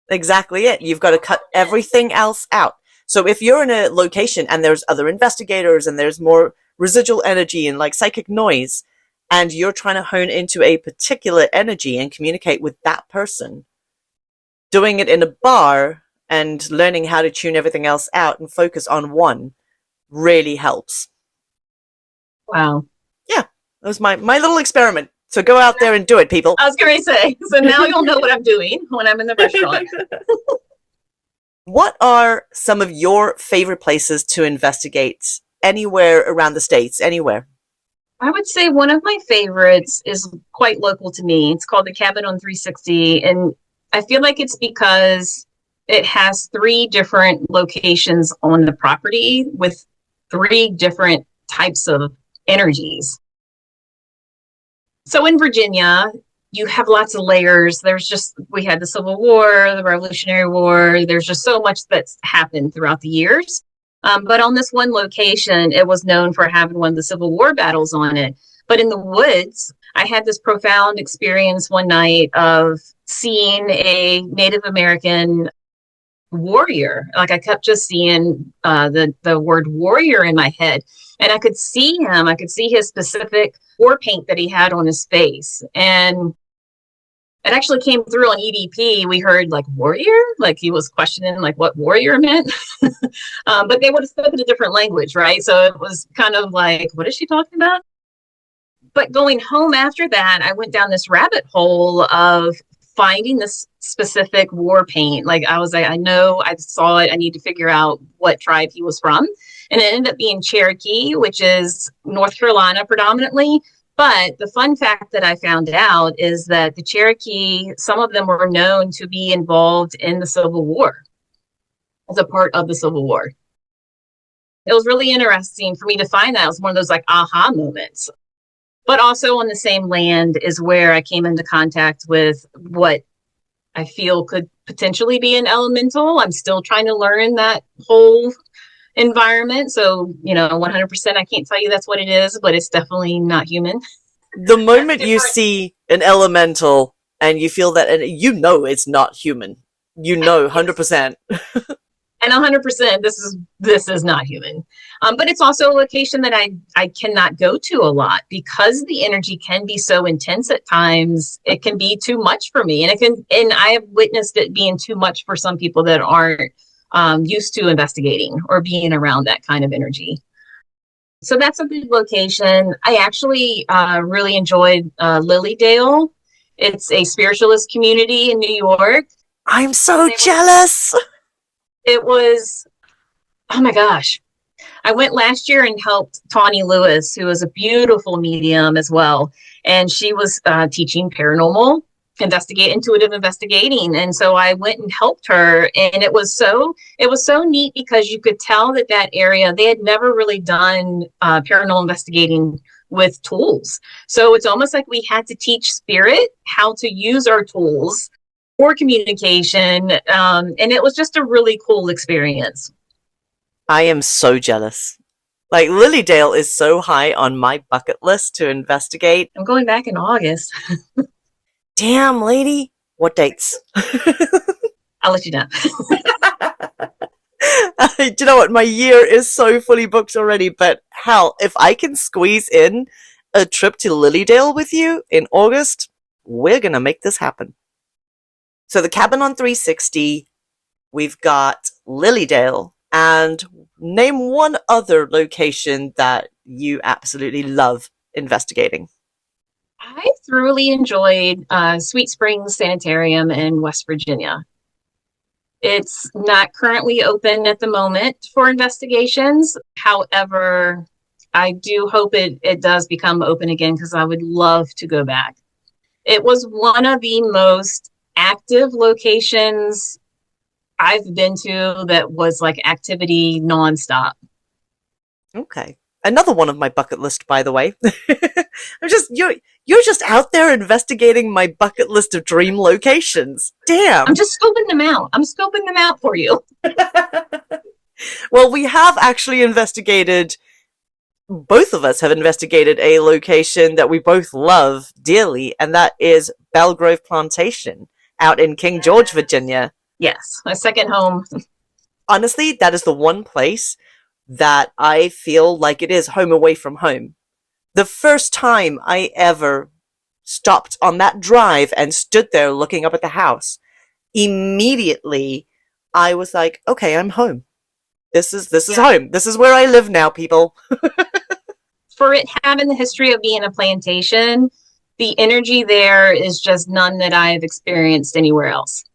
Exactly it. You've got to cut everything else out. So if you're in a location and there's other investigators and there's more residual energy and like psychic noise, and you're trying to hone into a particular energy and communicate with that person, doing it in a bar and learning how to tune everything else out and focus on one really helps. Wow. Yeah, that was my little experiment. So go out there and do it, people. I was going to say, so now you'll know what I'm doing when I'm in the restaurant. What are some of your favorite places to investigate anywhere around the States, anywhere? I would say one of my favorites is quite local to me. It's called the Cabin on 360. And I feel like it's because it has 3 different locations on the property with 3 different types of energies. So in Virginia, you have lots of layers. We had the Civil War, the Revolutionary War. There's just so much that's happened throughout the years. But on this one location, it was known for having one of the Civil War battles on it. But in the woods, I had this profound experience one night of seeing a Native American warrior. Like I kept just seeing the word warrior in my head. And I could see him. I could see his specific war paint that he had on his face. And it actually came through on EVP. We heard like warrior, like he was questioning like what warrior meant. But they would have spoken a different language, right? So it was kind of like, what is she talking about? But going home after that, I went down this rabbit hole of finding this specific war paint. Like I was like, I know I saw it. I need to figure out what tribe he was from. And it ended up being Cherokee, which is North Carolina predominantly. But the fun fact that I found out is that the Cherokee, some of them were known to be involved in the Civil War as a part of the Civil War. It was really interesting for me to find that. It was one of those like aha moments. But also on the same land is where I came into contact with what I feel could potentially be an elemental. I'm still trying to learn that whole environment. So, 100% I can't tell you that's what it is, but it's definitely not human. The moment you see an elemental and you feel that, and it's not human. 100%. And 100%, this is not human. But it's also a location that I cannot go to a lot because the energy can be so intense at times. It can be too much for me, and I have witnessed it being too much for some people that aren't used to investigating or being around that kind of energy. So that's a good location. I actually really enjoyed Lilydale. It's a spiritualist community in New York. I'm so jealous. It was, oh my gosh. I went last year and helped Tawny Lewis, who is a beautiful medium as well. And she was teaching paranormal intuitive investigating. And so I went and helped her. And it was so neat because you could tell that area, they had never really done paranormal investigating with tools. So it's almost like we had to teach spirit how to use our tools for communication. And it was just a really cool experience. I am so jealous. Like, Lilydale is so high on my bucket list to investigate. I'm going back in August. Damn, lady. What dates? I'll let you know. Do you know what? My year is so fully booked already, but hell, if I can squeeze in a trip to Lilydale with you in August, we're gonna make this happen. So the cabin on 360, we've got Lilydale, and name one other location that you absolutely love investigating. I thoroughly enjoyed Sweet Springs Sanitarium in West Virginia. It's not currently open at the moment for investigations. However, I do hope it does become open again because I would love to go back. It was one of the most active locations I've been to that was like activity nonstop. Okay. Another one of my bucket list, by the way. You're just out there investigating my bucket list of dream locations. Damn. I'm just scoping them out. I'm scoping them out for you. Well, we have actually investigated, both of us have investigated a location that we both love dearly, and that is Belle Grove Plantation out in King George, Virginia. Yes, my second home. Honestly, that is the one place that I feel like it is home away from home. The first time I ever stopped on that drive and stood there looking up at the house, immediately I was like, okay, I'm home. This is home. This is where I live now, people. For it having the history of being a plantation, the energy there is just none that I've experienced anywhere else.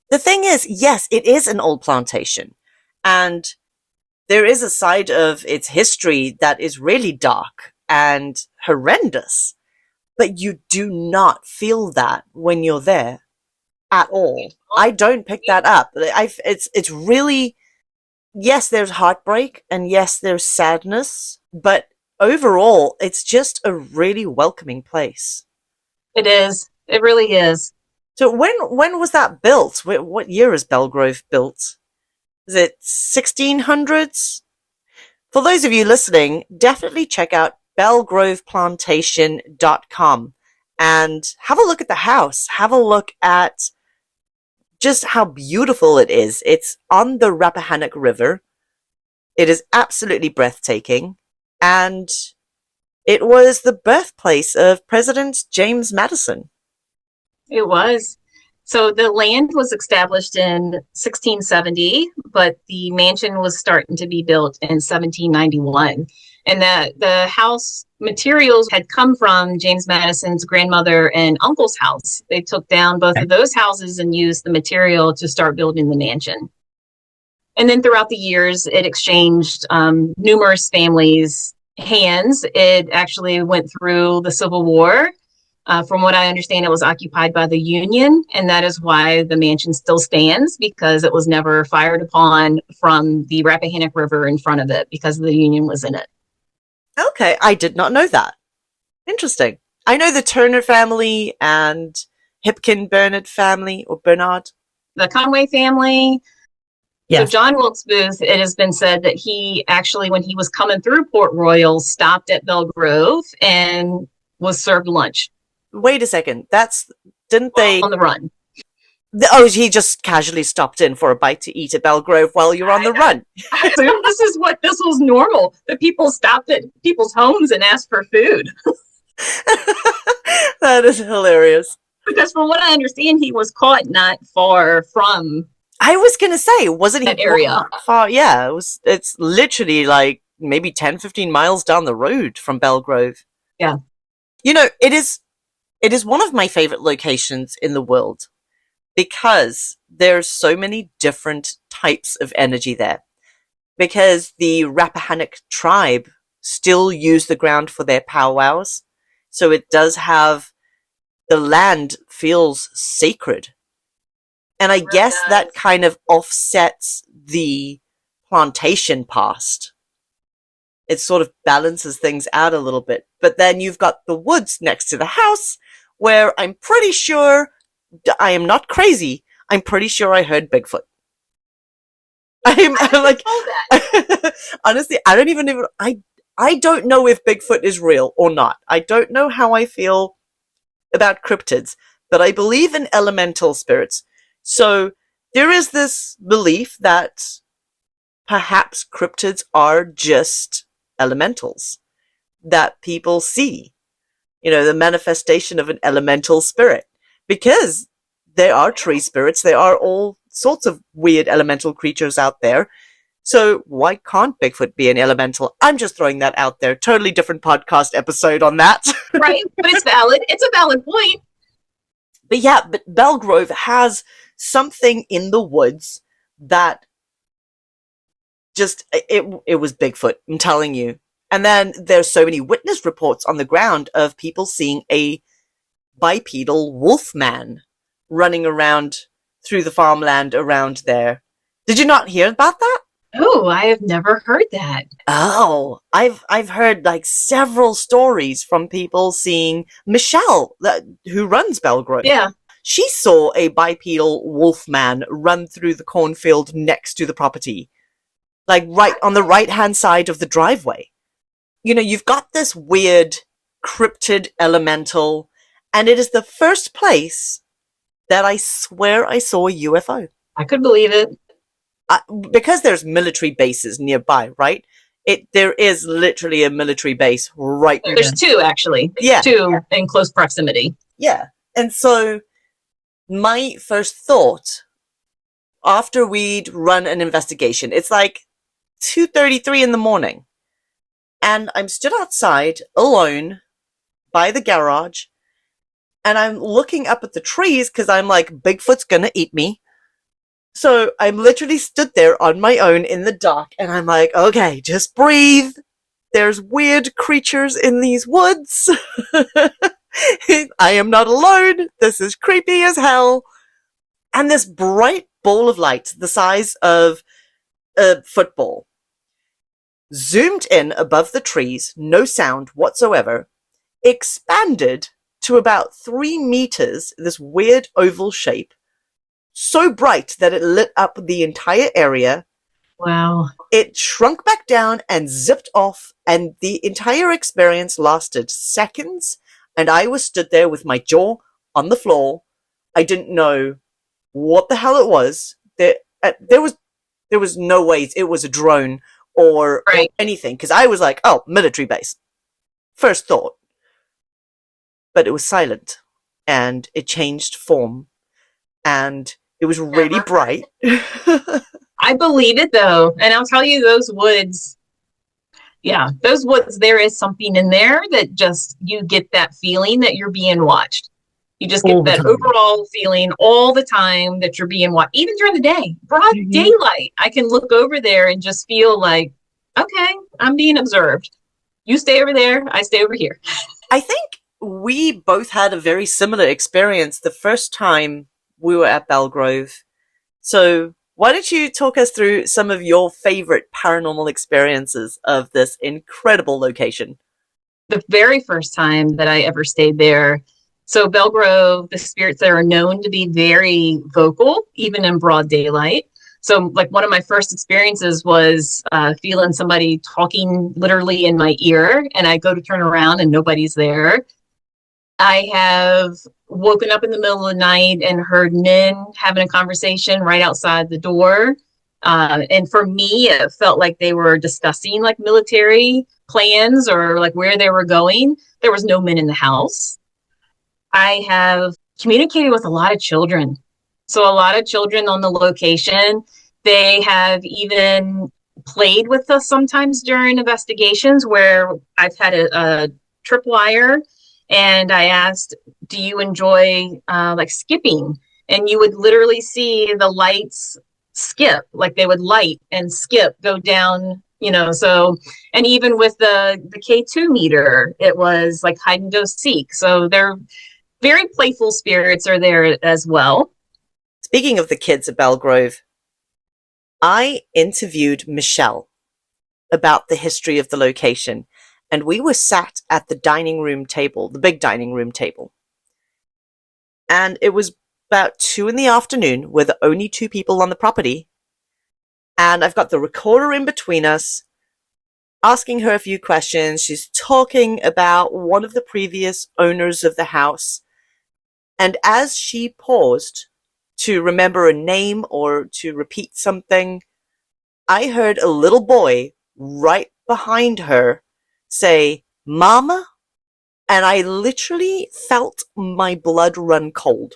The thing is, yes, it is an old plantation, and there is a side of its history that is really dark and horrendous, but you do not feel that when you're there at all. I don't pick that up. It's really, yes, there's heartbreak, and yes, there's sadness, but overall, it's just a really welcoming place. It is. It really is. So when was that built? What year is Belle Grove built? Is it 1600s? For those of you listening, definitely check out bellegroveplantation.com and have a look at the house. Have a look at just how beautiful it is. It's on the Rappahannock River. It is absolutely breathtaking. And it was the birthplace of President James Madison. It was. So the land was established in 1670, but the mansion was starting to be built in 1791. And that the house materials had come from James Madison's grandmother and uncle's house. They took down both of those houses and used the material to start building the mansion. And then throughout the years, it exchanged numerous families' hands. It actually went through the Civil War. From what I understand, it was occupied by the Union, and that is why the mansion still stands, because it was never fired upon from the Rappahannock River in front of it because the Union was in it. Okay, I did not know that. Interesting. I know the Turner family and Hipkin Bernard family, or Bernard. The Conway family. Yes. So John Wilkes Booth, it has been said that he actually, when he was coming through Port Royal, stopped at Belle Grove and was served lunch. Wait a second. Didn't they on the run? He just casually stopped in for a bite to eat at Belle Grove while you're on the run. I assume this was normal. That people stopped at people's homes and asked for food. That is hilarious. Because from what I understand, he was caught not far from. I was gonna say, wasn't he that area? Far? Yeah, it's literally like maybe 10, 15 miles down the road from Belle Grove. Yeah. You know, it is one of my favorite locations in the world because there's so many different types of energy there. Because the Rappahannock tribe still use the ground for their powwows, so it does have, the land feels sacred. And I guess that kind of offsets the plantation past. It sort of balances things out a little bit. But then you've got the woods next to the house, where I'm pretty sure, I am not crazy, I'm pretty sure I heard Bigfoot. I'm like, honestly, I don't know if Bigfoot is real or not. I don't know how I feel about cryptids, but I believe in elemental spirits. So there is this belief that perhaps cryptids are just elementals that people see. You know, the manifestation of an elemental spirit. Because there are tree spirits, there are all sorts of weird elemental creatures out there. So why can't Bigfoot be an elemental? I'm just throwing that out there. Totally different podcast episode on that. Right, but it's valid. It's a valid point. But yeah, but Belle Grove has something in the woods that just, it was Bigfoot, I'm telling you. And then there's so many witness reports on the ground of people seeing a bipedal wolf man running around through the farmland around there. Did you not hear about that? Oh, I have never heard that. Oh, I've heard like several stories from people seeing Michelle, who runs Belle Grove. Yeah. She saw a bipedal wolf man run through the cornfield next to the property. Like right on the right-hand side of the driveway. You know, you've got this weird cryptid elemental, and it is the first place that I swear I saw a UFO. I could believe it. Because there's military bases nearby, right? There is literally a military base right there. There's two, actually. Yeah. Two in close proximity. Yeah. And so my first thought, after we'd run an investigation, it's like 2:33 in the morning. And I'm stood outside alone by the garage. And I'm looking up at the trees because I'm like, Bigfoot's gonna eat me. So I'm literally stood there on my own in the dark, and I'm like, okay, just breathe. There's weird creatures in these woods. I am not alone. This is creepy as hell. And this bright ball of light, the size of a football, zoomed in above the trees, no sound whatsoever, expanded to about 3 meters, this weird oval shape, so bright that it lit up the entire area. Wow. It shrunk back down and zipped off, and the entire experience lasted seconds, and I was stood there with my jaw on the floor. I didn't know what the hell it was. There was no way it was a drone or anything, because I was like, oh, military base. First thought. But it was silent, and it changed form, and it was really bright. I believe it, though. And I'll tell you, those woods, there is something in there that just, you get that feeling that you're being watched. You just get that overall feeling all the time that you're being watched, even during the day, broad daylight. I can look over there and just feel like, okay, I'm being observed. You stay over there, I stay over here. I think we both had a very similar experience the first time we were at Belle Grove. So why don't you talk us through some of your favorite paranormal experiences of this incredible location? The very first time that I ever stayed there, so Belle Grove, the spirits there are known to be very vocal, even in broad daylight. So like one of my first experiences was feeling somebody talking literally in my ear, and I go to turn around and nobody's there. I have woken up in the middle of the night and heard men having a conversation right outside the door. And for me, it felt like they were discussing like military plans or like where they were going. There was no men in the house. I have communicated with a lot of children. So a lot of children on the location. They have even played with us sometimes during investigations where I've had a tripwire. And I asked, do you enjoy like skipping? And you would literally see the lights skip, like they would light and skip, go down, so, and even with the K2 meter, it was like hide and go seek. So they're very playful spirits are there as well. Speaking of the kids at Belle Grove, I interviewed Michelle about the history of the location. And we were sat at the dining room table, the big dining room table. And it was about 2 p.m. We're the only 2 people on the property. And I've got the recorder in between us, asking her a few questions. She's talking about one of the previous owners of the house. And as she paused to remember a name or to repeat something, I heard a little boy right behind her say, "Mama?" And I literally felt my blood run cold.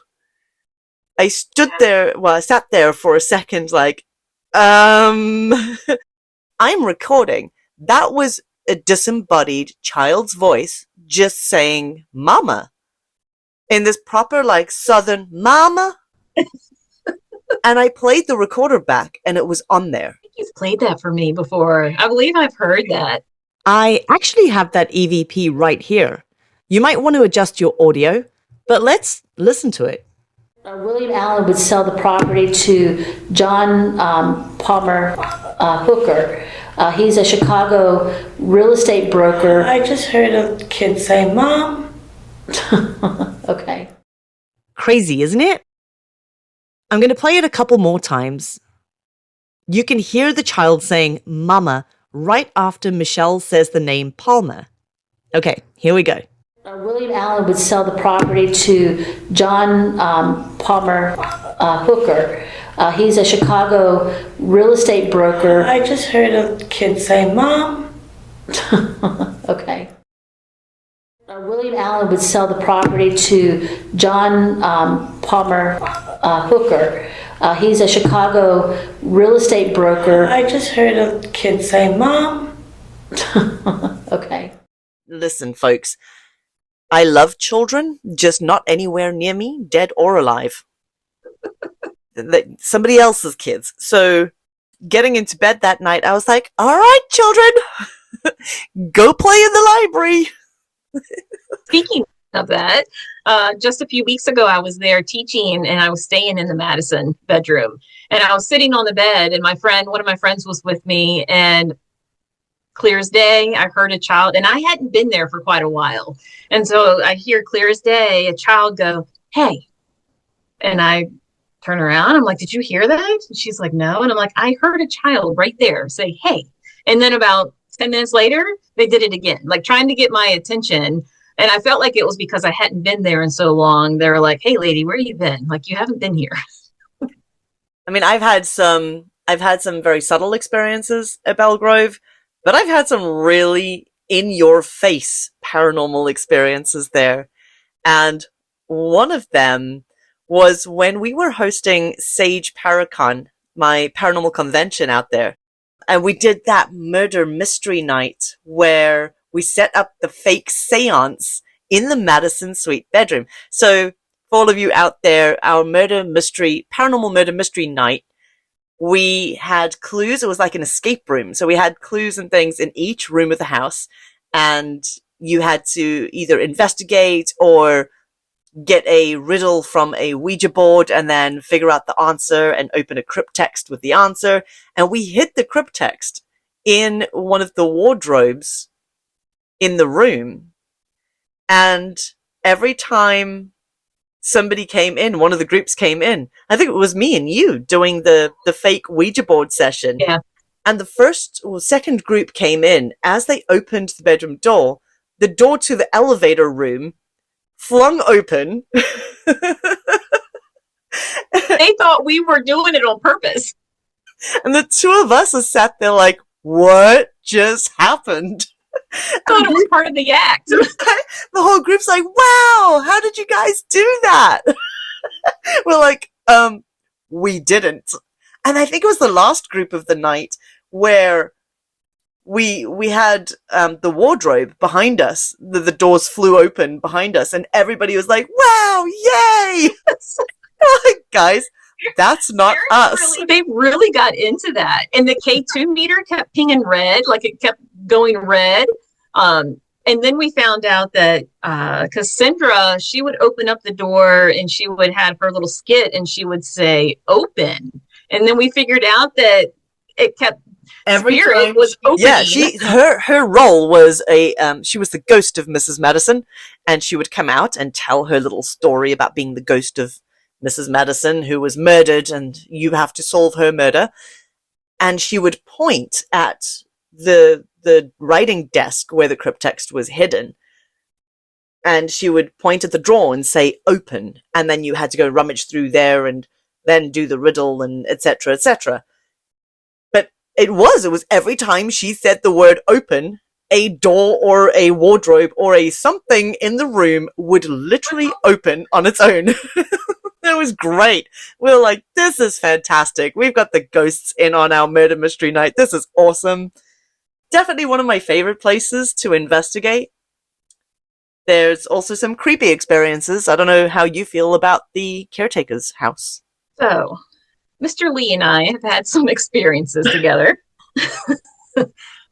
I sat there for a second like, I'm recording. That was a disembodied child's voice just saying "mama" in this proper like southern "mama." And I played the recorder back and it was on there. I think you've played that for me before. I believe I've heard that. I actually have that EVP right here. You might want to adjust your audio, but let's listen to it. William Allen would sell the property to John Palmer Hooker. He's a Chicago real estate broker. I just heard a kid say, "Mom." Okay. Crazy, isn't it? I'm going to play it a couple more times. You can hear the child saying "mama" right after Michelle says the name Palmer. Okay, here we go. William Allen would sell the property to John Palmer Hooker. He's a Chicago real estate broker. I just heard a kid say, "Mom." Okay. William Allen would sell the property to John Palmer Hooker. He's a Chicago real estate broker. I just heard a kid say, "Mom." Okay. Listen, folks. I love children, just not anywhere near me, dead or alive. Somebody else's kids. So getting into bed that night, I was like, all right, children, go play in the library. Speaking of that, just a few weeks ago, I was there teaching and I was staying in the Madison bedroom. And I was sitting on the bed and one of my friends was with me, and clear as day, I heard a child, and I hadn't been there for quite a while. And so I hear clear as day, a child go, "Hey." And I turn around. I'm like, "Did you hear that?" And she's like, "No." And I'm like, "I heard a child right there say, 'Hey.'" And then about 10 minutes later, they did it again, like trying to get my attention. And I felt like it was because I hadn't been there in so long. They were like, "Hey, lady, where you been? Like, you haven't been here." I mean, I've had some very subtle experiences at Belle Grove, but I've had some really in-your-face paranormal experiences there. And one of them was when we were hosting Sage Paracon, my paranormal convention out there. And we did that murder mystery night where we set up the fake seance in the Madison suite bedroom. So for all of you out there, our paranormal murder mystery night, we had clues. It was like an escape room. So we had clues and things in each room of the house, and you had to either investigate or get a riddle from a Ouija board and then figure out the answer and open a crypttext with the answer. And we hid the crypttext in one of the wardrobes in the room. And every time somebody came in, one of the groups came in, I think it was me and you doing the fake Ouija board session. Yeah. And the second group came in. As they opened the bedroom door, the door to the elevator room flung open. They thought we were doing it on purpose. And the two of us sat there like, what just happened? I thought it was part of the act. The whole group's like, wow, how did you guys do that? We're like, we didn't. And I think it was the last group of the night where we had the wardrobe behind us. The doors flew open behind us, and everybody was like, wow, yay! Like, guys, that's not us. They really got into that. And the K2 meter kept pinging red, like it kept going red. And then we found out that Cassandra, she would open up the door and she would have her little skit and she would say, "Open." And then we figured out that it kept Every spirit time was opening. Yeah, her role was she was the ghost of Mrs. Madison, and she would come out and tell her little story about being the ghost of Mrs. Madison who was murdered, and you have to solve her murder. And she would point at the writing desk where the crypttext was hidden. and she would point at the drawer and say open, and then you had to go rummage through there and then do the riddle and etc., etc. But it was every time she said the word open, a door or a wardrobe or a something in the room would literally open on its own. It was great. We were like, this is fantastic. We've got the ghosts in on our murder mystery night. This is awesome. Definitely one of my favorite places to investigate. There's also some creepy experiences. I don't know how you feel about the caretaker's house. So, Mr. Lee and I have had some experiences together.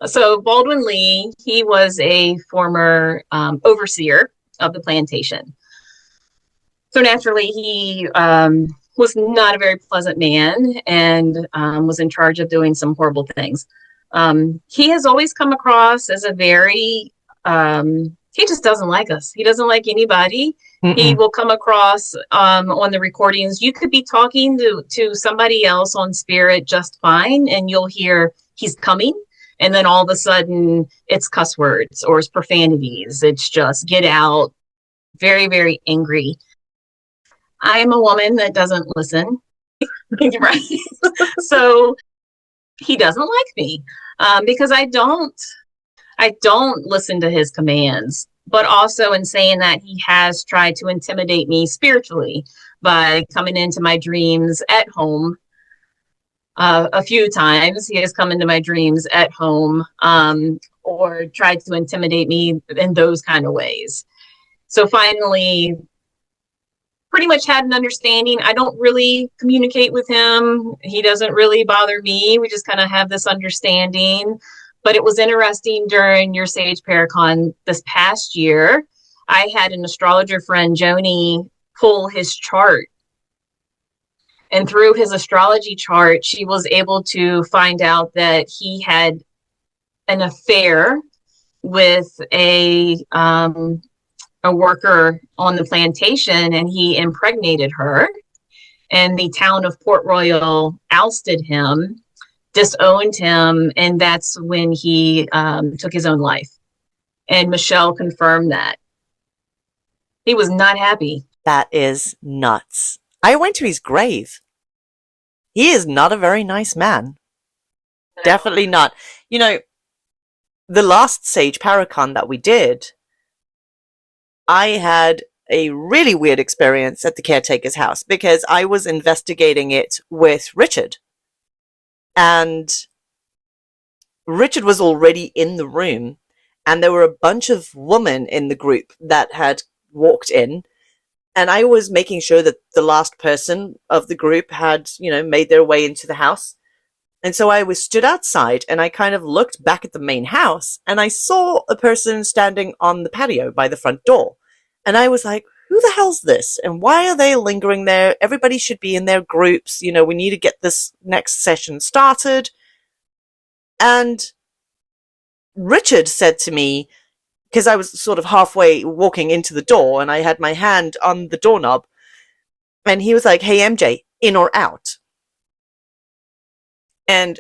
So, Baldwin Lee, he was a former overseer of the plantation. So, naturally, he was not a very pleasant man and was in charge of doing some horrible things. He has always come across as a very, he just doesn't like us. He doesn't like anybody. Mm-mm. He will come across on the recordings. You could be talking to somebody else on spirit just fine, and you'll hear he's coming. And then all of a sudden it's cuss words or it's profanities. It's just get out. Very, very angry. I am a woman that doesn't listen. Right. So he doesn't like me because I don't listen to his commands. But also in saying that, he has tried to intimidate me spiritually by coming into my dreams at home. A few times he has come into my dreams at home or tried to intimidate me in those kind of ways. So finally, pretty much had an understanding. I don't really communicate with him. He doesn't really bother me. We just kind of have this understanding. But it was interesting during your Sage Paracon this past year. I had an astrologer friend, Joni, pull his chart. And through his astrology chart, she was able to find out that he had an affair with a worker on the plantation, and he impregnated her. And the town of Port Royal ousted him, disowned him, and that's when he took his own life. And Michelle confirmed that. He was not happy. That is nuts. I went to his grave. He is not a very nice man. No. Definitely not. You know, the last Sage Paracon that we did, I had a really weird experience at the caretaker's house because I was investigating it with Richard. And Richard was already in the room, and there were a bunch of women in the group that had walked in, and I was making sure that the last person of the group had, made their way into the house. And so I was stood outside, and I kind of looked back at the main house, and I saw a person standing on the patio by the front door. And I was like, who the hell's this? And why are they lingering there? Everybody should be in their groups. We need to get this next session started. And Richard said to me, because I was sort of halfway walking into the door and I had my hand on the doorknob, and he was like, hey, MJ, in or out? And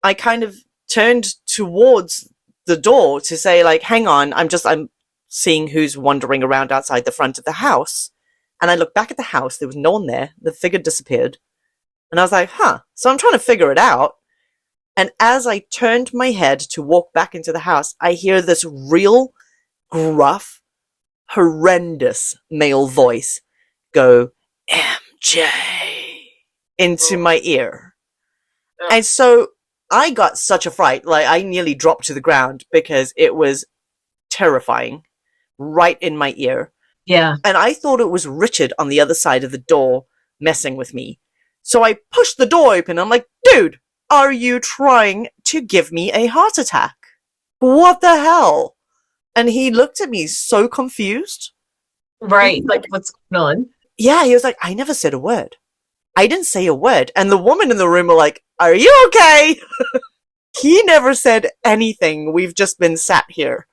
I kind of turned towards the door to say, like, hang on, I'm seeing who's wandering around outside the front of the house. And I looked back at the house. There was no one there. The figure disappeared. And I was like, so I'm trying to figure it out. And as I turned my head to walk back into the house, I hear this real gruff, horrendous male voice go, MJ, into my ear. And so I got such a fright. Like, I nearly dropped to the ground because it was terrifying. Right in my ear. Yeah. And I thought it was Richard on the other side of the door messing with me. So I pushed the door open. I'm like, dude, are you trying to give me a heart attack? What the hell? And he looked at me so confused. Right. Like, what's going on? Yeah, he was like, I never said a word. I didn't say a word. And the woman in the room were like, are you okay? He never said anything. We've just been sat here.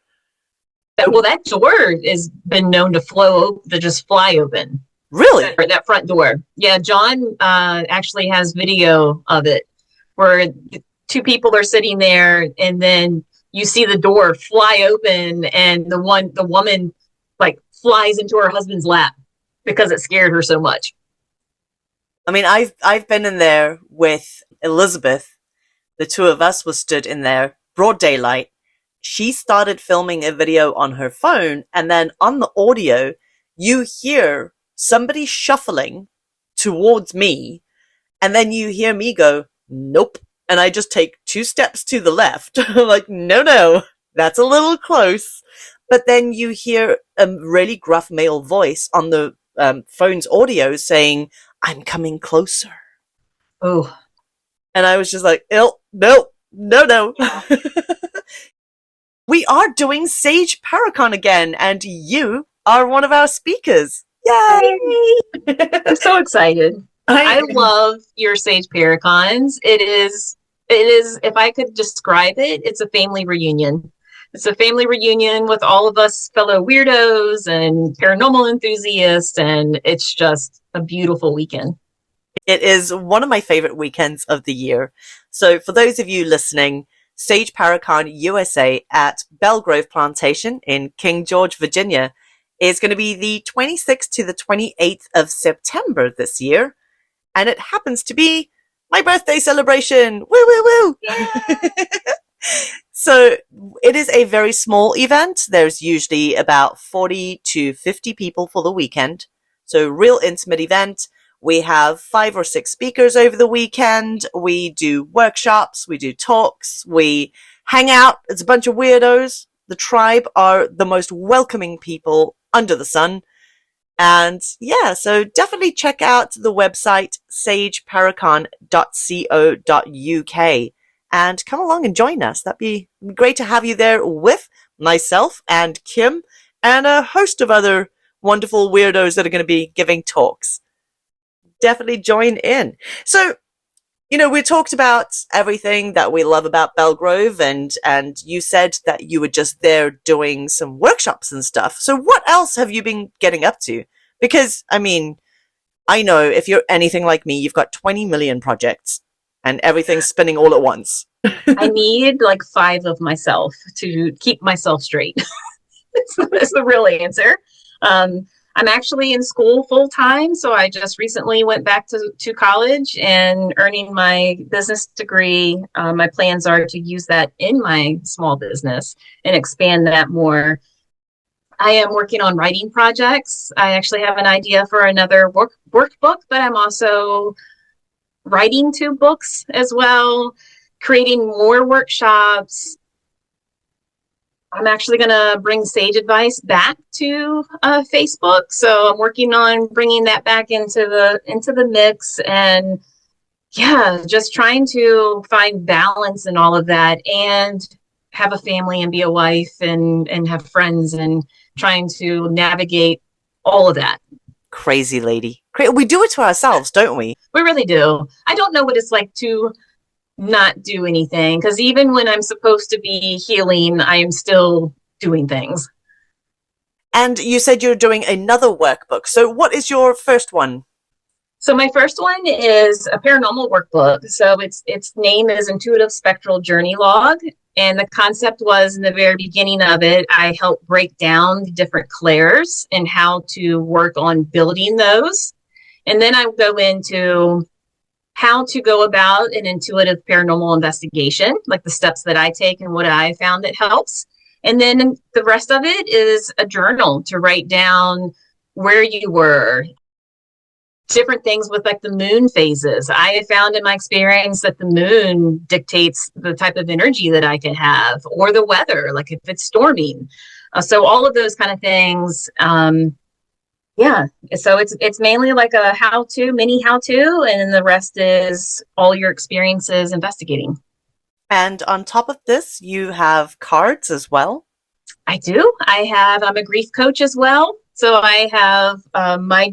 Well, that door has been known to just fly open. Really? That front door. Yeah, John actually has video of it where two people are sitting there, and then you see the door fly open, and the woman like flies into her husband's lap because it scared her so much. I mean, I've been in there with Elizabeth. The two of us were stood in there, broad daylight. She started filming a video on her phone, and then on the audio, you hear somebody shuffling towards me, and then you hear me go, nope. And I just take 2 steps to the left. Like, no, that's a little close. But then you hear a really gruff male voice on the phone's audio saying, I'm coming closer. Oh. And I was just like, no. We are doing Sage Paracon again, and you are one of our speakers. Yay! I'm so excited. I love your Sage Paracons. It is, if I could describe it, it's a family reunion. It's a family reunion with all of us fellow weirdos and paranormal enthusiasts, and it's just a beautiful weekend. It is one of my favorite weekends of the year. So for those of you listening, Sage Paracon USA at Belle Grove Plantation in King George, Virginia is going to be the 26th to the 28th of September this year. And it happens to be my birthday celebration. Woo, woo, woo. So it is a very small event. There's usually about 40 to 50 people for the weekend. So real intimate event. We have 5 or 6 speakers over the weekend. We do workshops. We do talks. We hang out. It's a bunch of weirdos. The tribe are the most welcoming people under the sun. And yeah, so definitely check out the website sageparacon.co.uk and come along and join us. That'd be great to have you there with myself and Kim and a host of other wonderful weirdos that are going to be giving talks. Definitely join in. So, you know, we talked about everything that we love about Belle Grove, and you said that you were just there doing some workshops and stuff. So what else have you been getting up to? Because, I mean, I know if you're anything like me, you've got 20 million projects and everything's spinning all at once. I need like 5 of myself to keep myself straight. That's the real answer. I'm actually in school full time, so I just recently went back to college and earning my business degree. My plans are to use that in my small business and expand that more. I am working on writing projects. I actually have an idea for another workbook, but I'm also writing 2 books as well, creating more workshops. I'm actually going to bring Sage Advice back to Facebook. So I'm working on bringing that back into the mix, and yeah, just trying to find balance in all of that and have a family and be a wife and have friends and trying to navigate all of that. Crazy lady. We do it to ourselves, don't we? We really do. I don't know what it's like to not do anything, because even when I'm supposed to be healing, I am still doing things. And you said you're doing another workbook. So what is your first one? So my first one is a paranormal workbook. So its name is Intuitive Spectral Journey Log. And the concept was, in the very beginning of it, I helped break down the different clairs and how to work on building those. And then I go into how to go about an intuitive paranormal investigation, like the steps that I take and what I found that helps. And then the rest of it is a journal to write down where you were, different things with like the moon phases. I have found in my experience that the moon dictates the type of energy that I can have, or the weather, like if it's storming. So all of those kind of things. Yeah, so it's mainly like a mini how-to, and then the rest is all your experiences investigating. And on top of this, you have cards as well? I do. I'm a grief coach as well. So I have my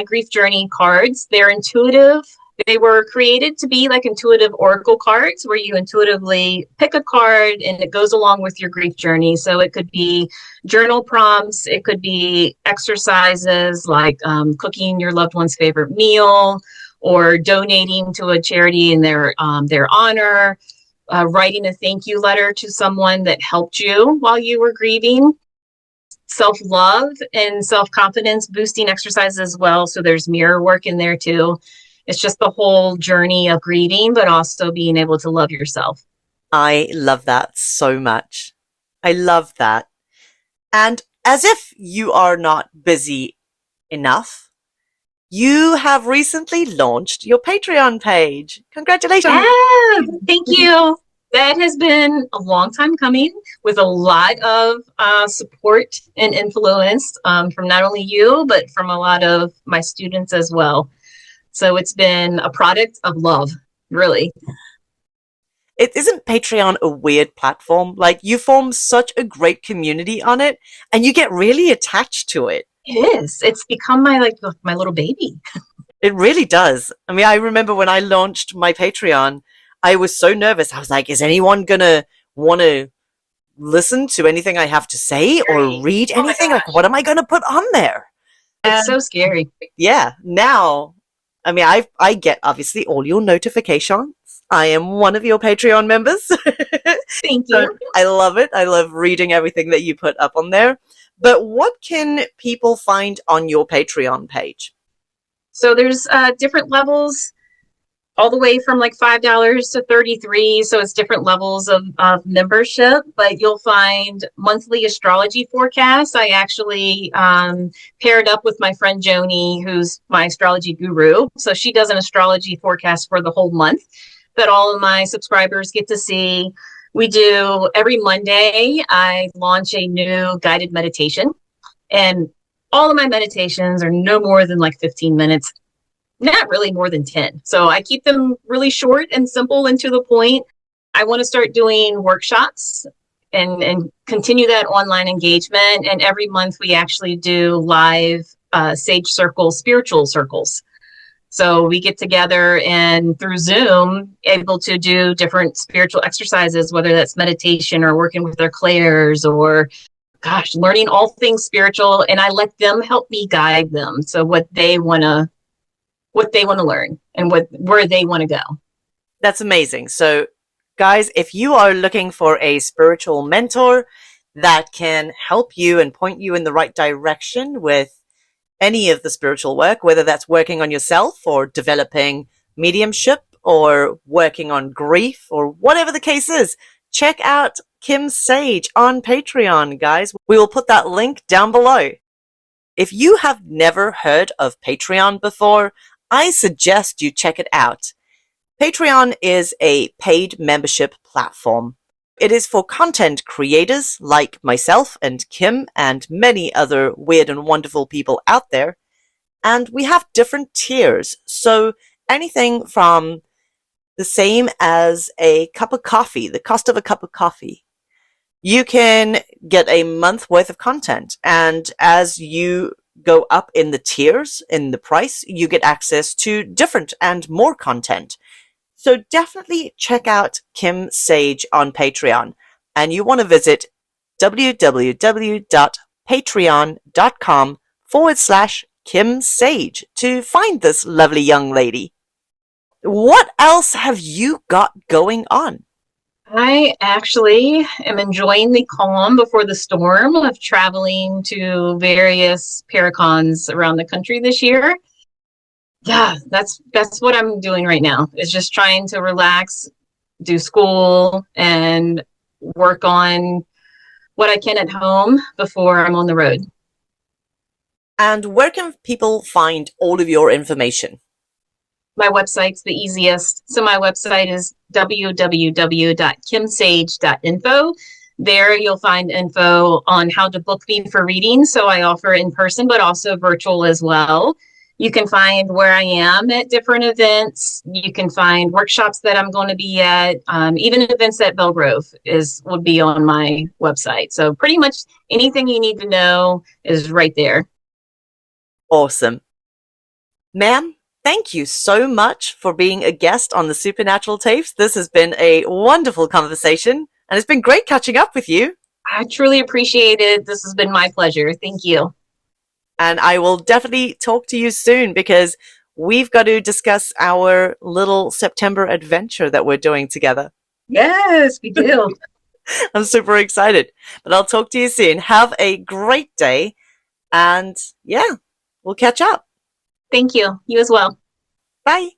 grief journey cards. They're intuitive. They were created to be like intuitive oracle cards, where you intuitively pick a card and it goes along with your grief journey. So it could be journal prompts. It could be exercises like cooking your loved one's favorite meal, or donating to a charity in their honor, writing a thank you letter to someone that helped you while you were grieving. self-love and self-confidence boosting exercises as well. So there's mirror work in there too. It's just the whole journey of grieving, but also being able to love yourself. I love that so much. I love that. And as if you are not busy enough, you have recently launched your Patreon page. Congratulations. Yeah, thank you. That has been a long time coming with a lot of support and influence from not only you, but from a lot of my students as well. So it's been a product of love, really. It isn't Patreon a weird platform? Like, you form such a great community on it, and you get really attached to it. It is. It's become my little baby. It really does. I mean, I remember when I launched my Patreon, I was so nervous. I was like, is anyone gonna want to listen to anything I have to say or read anything? Like, what am I gonna put on there? It's so scary. Yeah, now, I mean, I get obviously all your notifications. I am one of your Patreon members. Thank you. I love it. I love reading everything that you put up on there. But what can people find on your Patreon page? So there's different levels, all the way from like $5 to $33. So it's different levels of membership, but you'll find monthly astrology forecasts. I actually paired up with my friend Joni, who's my astrology guru. So she does an astrology forecast for the whole month that all of my subscribers get to see. We do every Monday, I launch a new guided meditation, and all of my meditations are no more than like 15 minutes, not really more than 10. So I keep them really short and simple and to the point. I want to start doing workshops and continue that online engagement. And every month we actually do live Sage Circles, spiritual circles. So we get together and through Zoom, able to do different spiritual exercises, whether that's meditation or working with their clairs or, gosh, learning all things spiritual. And I let them help me guide them. So what they want to learn and where they want to go. That's amazing. So, guys, if you are looking for a spiritual mentor that can help you and point you in the right direction with any of the spiritual work, whether that's working on yourself or developing mediumship or working on grief or whatever the case is, check out Kim Sage on Patreon, guys. We will put that link down below. If you have never heard of Patreon before, I suggest you check it out. Patreon is a paid membership platform. It is for content creators like myself and Kim and many other weird and wonderful people out there. And we have different tiers. So anything from the same as a cup of coffee, the cost of a cup of coffee. You can get a month worth of content. And as you go up in the tiers, in the price, you get access to different and more content. So definitely check out Kim Sage on Patreon. And you want to visit www.patreon.com/Kim Sage to find this lovely young lady. What else have you got going on? I actually am enjoying the calm before the storm of traveling to various Paracons around the country this year. Yeah, that's what I'm doing right now, is just trying to relax, do school, and work on what I can at home before I'm on the road. And where can people find all of your information? My website's the easiest. So my website is www.kimsage.info. There you'll find info on how to book me for readings. So I offer in person, but also virtual as well. You can find where I am at different events. You can find workshops that I'm going to be at. Even events at Belle Grove would be on my website. So pretty much anything you need to know is right there. Awesome. Ma'am, thank you so much for being a guest on the Supernatural Tapes. This has been a wonderful conversation, and it's been great catching up with you. I truly appreciate it. This has been my pleasure. Thank you. And I will definitely talk to you soon because we've got to discuss our little September adventure that we're doing together. Yes, we do. I'm super excited. But I'll talk to you soon. Have a great day. And yeah, we'll catch up. Thank you. You as well. Bye.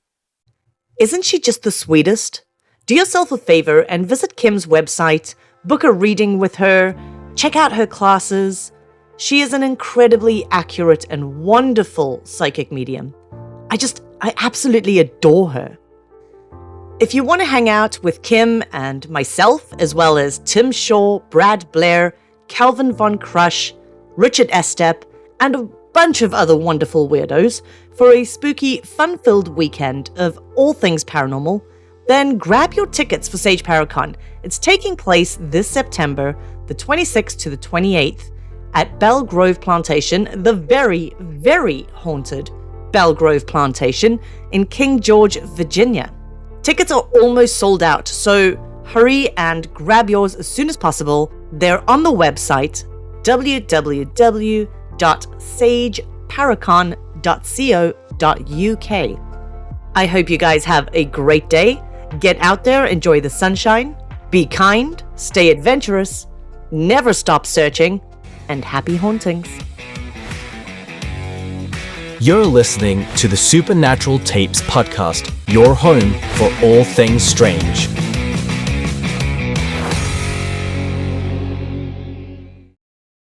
Isn't she just the sweetest? Do yourself a favor and visit Kim's website, book a reading with her, check out her classes. She is an incredibly accurate and wonderful psychic medium. I absolutely adore her. If you want to hang out with Kim and myself, as well as Tim Shaw, Brad Blair, Calvin Von Crush, Richard Estep, and a bunch of other wonderful weirdos for a spooky, fun-filled weekend of all things paranormal, then grab your tickets for Sage Paracon. It's taking place this September, the 26th to the 28th, at Belle Grove Plantation, the very, very haunted Belle Grove Plantation in King George, Virginia. Tickets are almost sold out, so hurry and grab yours as soon as possible. They're on the website www.sageparacon.co.uk. I hope you guys have a great day. Get out there, enjoy the sunshine, be kind, stay adventurous, never stop searching, and happy hauntings. You're listening to the Supernatural Tapes podcast, your home for all things strange.